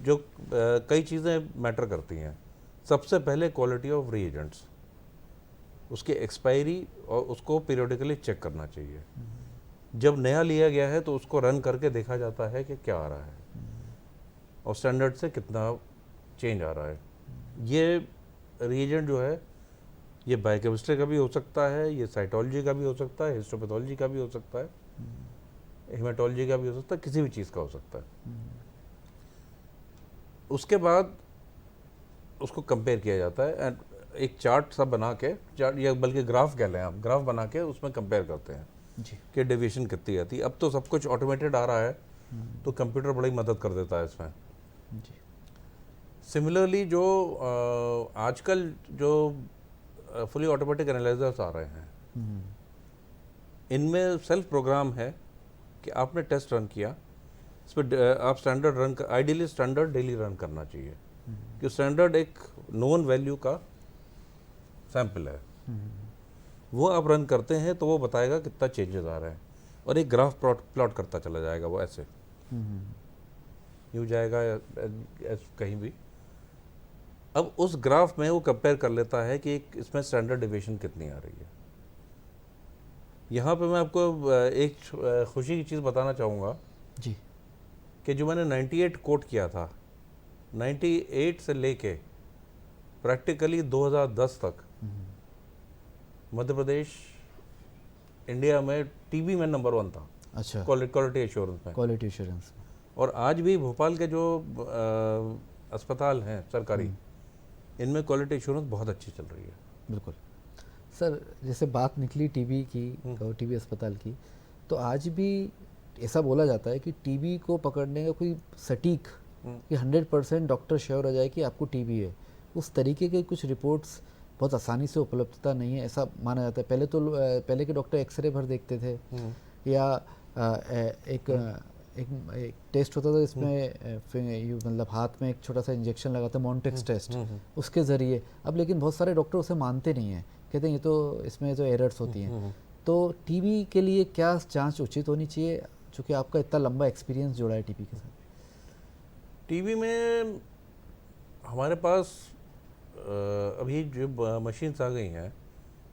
जो कई चीज़ें मैटर करती हैं। सबसे पहले क्वालिटी ऑफ रिएजेंट्स, उसकी एक्सपायरी और उसको पीरियडिकली चेक करना चाहिए। जब नया लिया गया है तो उसको रन करके देखा जाता है कि क्या आ रहा है और स्टैंडर्ड से कितना चेंज आ रहा है। ये रिएजेंट जो है ये बायोकेमिस्ट्री का भी हो सकता है, ये साइटोलॉजी का भी हो सकता है, हिस्टोपैथोलॉजी का भी हो सकता है, हेमाटोलॉजी का भी हो सकता है, किसी भी चीज़ का हो सकता है। उसके बाद उसको कंपेयर किया जाता है एंड एक चार्ट सा बना के, चार्ट या बल्कि ग्राफ कह लें आप, ग्राफ बना के उसमें कंपेयर करते हैं कि डेविएशन कितनी आती है। अब तो सब कुछ ऑटोमेटेड आ रहा है, तो कंप्यूटर बड़ी मदद कर देता है इसमें। सिमिलरली जो आजकल जो फुली ऑटोमेटिक एनालाइजर्स आ रहे हैं, इनमें सेल्फ प्रोग्राम है कि आपने टेस्ट रन किया, इस पर आप स्टैंडर्ड रन कर, आइडियली स्टैंडर्ड डेली रन करना चाहिए कि स्टैंडर्ड एक नोन वैल्यू का सैंपल है, वो आप रन करते हैं तो वो बताएगा कितना चेंजेस आ रहे हैं, और एक ग्राफ प्लॉट करता चला जाएगा। वो ऐसे यूँ जाएगा या कहीं भी। अब उस ग्राफ में वो कंपेयर कर लेता है कि इसमें स्टैंडर्ड डेविएशन कितनी आ रही है। यहाँ पे मैं आपको एक खुशी की चीज़ बताना चाहूँगा जी, कि जो मैंने 98 कोट किया था, 98 से लेके प्रैक्टिकली 2010 तक मध्य प्रदेश इंडिया में टीबी में नंबर 1 था। अच्छा, क्वालिटी एश्योरेंस में, क्वालिटी एश्योरेंस। और आज भी भोपाल के जो अस्पताल हैं सरकारी, इनमें क्वालिटी एश्योरेंस बहुत अच्छी चल रही है। बिल्कुल सर, जैसे बात निकली टीबी की, टीबी अस्पताल की, तो आज भी ऐसा बोला जाता है कि टीबी को पकड़ने का कोई सटीक कि 100% डॉक्टर श्योर हो जाए कि आपको टीबी है, उस तरीके के कुछ रिपोर्ट्स बहुत आसानी से उपलब्धता नहीं है, ऐसा माना जाता है। पहले के डॉक्टर एक्सरे भर देखते थे, या एक टेस्ट होता था इसमें मतलब हाथ में एक छोटा सा इंजेक्शन लगाते, मॉन्टेक्स टेस्ट, उसके ज़रिए। अब लेकिन बहुत सारे डॉक्टर उसे मानते नहीं हैं, कहते हैं ये तो इसमें जो एरर्स होती हैं। तो टीबी के लिए क्या जांच उचित होनी चाहिए, चूँकि आपका इतना लंबा एक्सपीरियंस जुड़ा है टीबी के साथ? टीबी में हमारे पास अभी जो मशीन्स आ गई हैं,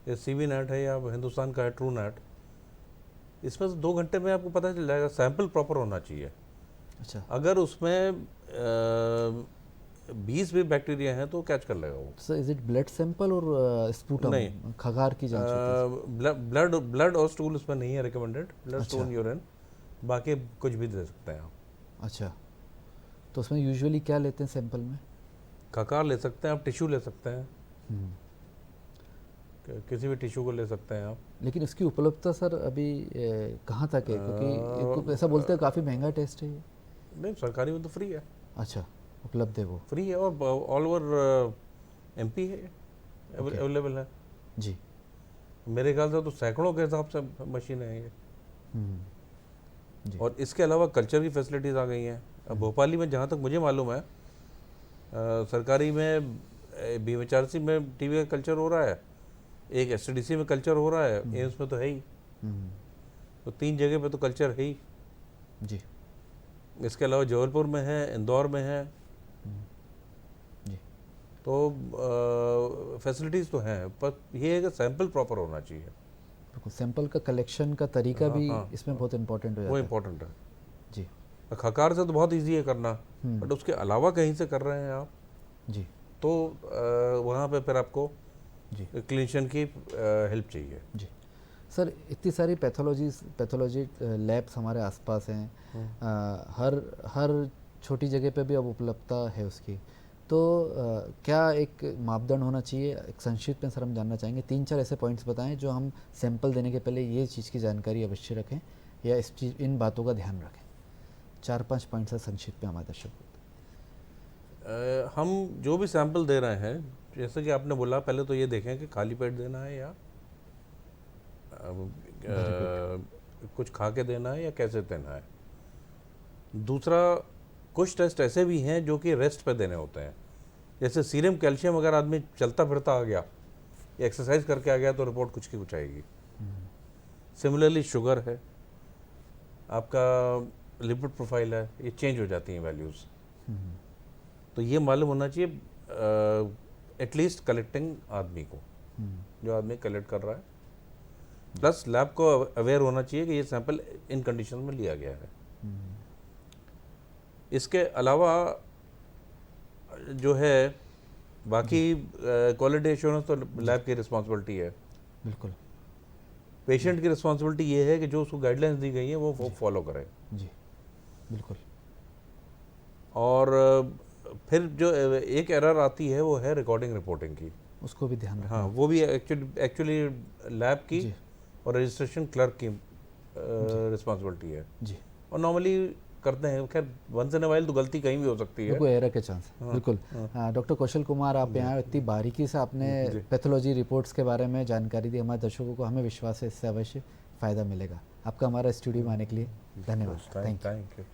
ये सीवी नेट है या हिंदुस्तान का है ट्रू नेट, इसमें 2 घंटे में आपको पता चल जाएगा। सैंपल प्रॉपर होना चाहिए। अच्छा, अगर उसमें 20 भी बैक्टीरिया हैं तो कैच कर लेगा वो। Sir is it blood sample और स्पूटम, नहीं, खगार की जांच होती है? ब्लड और स्टूल इसमें नहीं है रिकमेंडेड, ब्लड स्टूल यूरिन, बाकी कुछ भी दे सकते हैं आप। अच्छा, तो उसमें यूजुअली क्या लेते हैं सैंपल में? खकार ले सकते हैं आप, टिश्यू ले सकते हैं, किसी भी टिश्यू को ले सकते हैं आप। लेकिन उसकी उपलब्धता सर अभी कहाँ तक है, क्योंकि ऐसा बोलते हैं काफ़ी महंगा टेस्ट है ये। नहीं, सरकारी में तो फ्री है। अच्छा, उपलब्ध है वो, फ्री है और ऑल ओवर MP है, अवेलेबल है जी। मेरे ख्याल से तो सैकड़ों के हिसाब से मशीनें हैं ये। जी। और इसके अलावा कल्चर की फैसिलिटीज़ आ गई हैं। अब भोपाली में जहाँ तक मुझे मालूम है सरकारी में BMHRC में TV का कल्चर हो रहा है, एक STDC में कल्चर हो रहा है, एम्स में तो है ही। तो 3 जगह पे तो कल्चर है ही जी। इसके अलावा जबलपुर में है, इंदौर में है। जी। तो फैसिलिटीज़ तो हैं, पर ये है कि सैंपल प्रॉपर होना चाहिए। सैंपल का कलेक्शन का तरीका भी हाँ, इसमें बहुत इम्पोर्टेंट हो जाता वो है। इम्पोर्टेंट है जी। खकार से तो बहुत इजी है करना, बट उसके अलावा कहीं से कर रहे हैं आप जी, तो वहाँ पे फिर आपको जी क्लिनिशियन की हेल्प चाहिए। जी सर, इतनी सारी पैथोलॉजी लैब्स हमारे आसपास हैं, हर छोटी जगह पे भी अब उपलब्धता है उसकी, तो क्या एक मापदंड होना चाहिए? एक संक्षिप्त में सर हम जानना चाहेंगे 3-4 ऐसे पॉइंट्स बताएं जो हम सैंपल देने के पहले ये चीज़ की जानकारी अवश्य रखें या इन बातों का ध्यान रखें। 4-5 पॉइंट सर संक्षिप्त में हमारे दर्शकों को। हम जो भी सैंपल दे रहे हैं, जैसे कि आपने बोला, पहले तो ये देखें कि खाली पेट देना है या कुछ खा के देना है या कैसे देना है। दूसरा, कुछ टेस्ट ऐसे भी हैं जो कि रेस्ट पे देने होते हैं, जैसे सीरम कैल्शियम अगर आदमी चलता फिरता आ गया या एक्सरसाइज करके आ गया तो रिपोर्ट कुछ की कुछ आएगी। सिमिलरली शुगर है, आपका लिपिड प्रोफाइल है, ये चेंज हो जाती हैं वैल्यूज़। तो ये मालूम होना चाहिए एटलीस्ट कलेक्टिंग आदमी को, जो आदमी कलेक्ट कर रहा है, प्लस लैब को अवेयर होना चाहिए कि ये सैंपल इन कंडीशन में लिया गया है। इसके अलावा जो है बाकी क्वालिटी एश्योरेंस तो लैब की रिस्पॉन्सिबिलिटी है। बिल्कुल। पेशेंट की रिस्पॉन्सिबिलिटी ये है कि जो उसको गाइडलाइंस दी गई है वो फॉलो करे। जी बिल्कुल। और फिर जो एक एरर आती है वो है रिकॉर्डिंग रिपोर्टिंग की, उसको भी ध्यान रखना। हाँ, वो भी एक्चुअली लैब की और रजिस्ट्रेशन क्लर्क की रिस्पॉन्सिबिलिटी है जी। और नॉर्मली करते हैं, खैर वंस इन अ वाइल तो गलती कहीं भी हो सकती है, कोई एरर के चांस। बिल्कुल। डॉक्टर कौशल कुमार, आप यहाँ इतनी बारीकी से आपने पैथोलॉजी रिपोर्ट्स के बारे में जानकारी दी हमारे दर्शकों को, हमें विश्वास है इससे अवश्य फ़ायदा मिलेगा। आपका हमारा स्टूडियो में आने के लिए धन्यवाद। Thank you.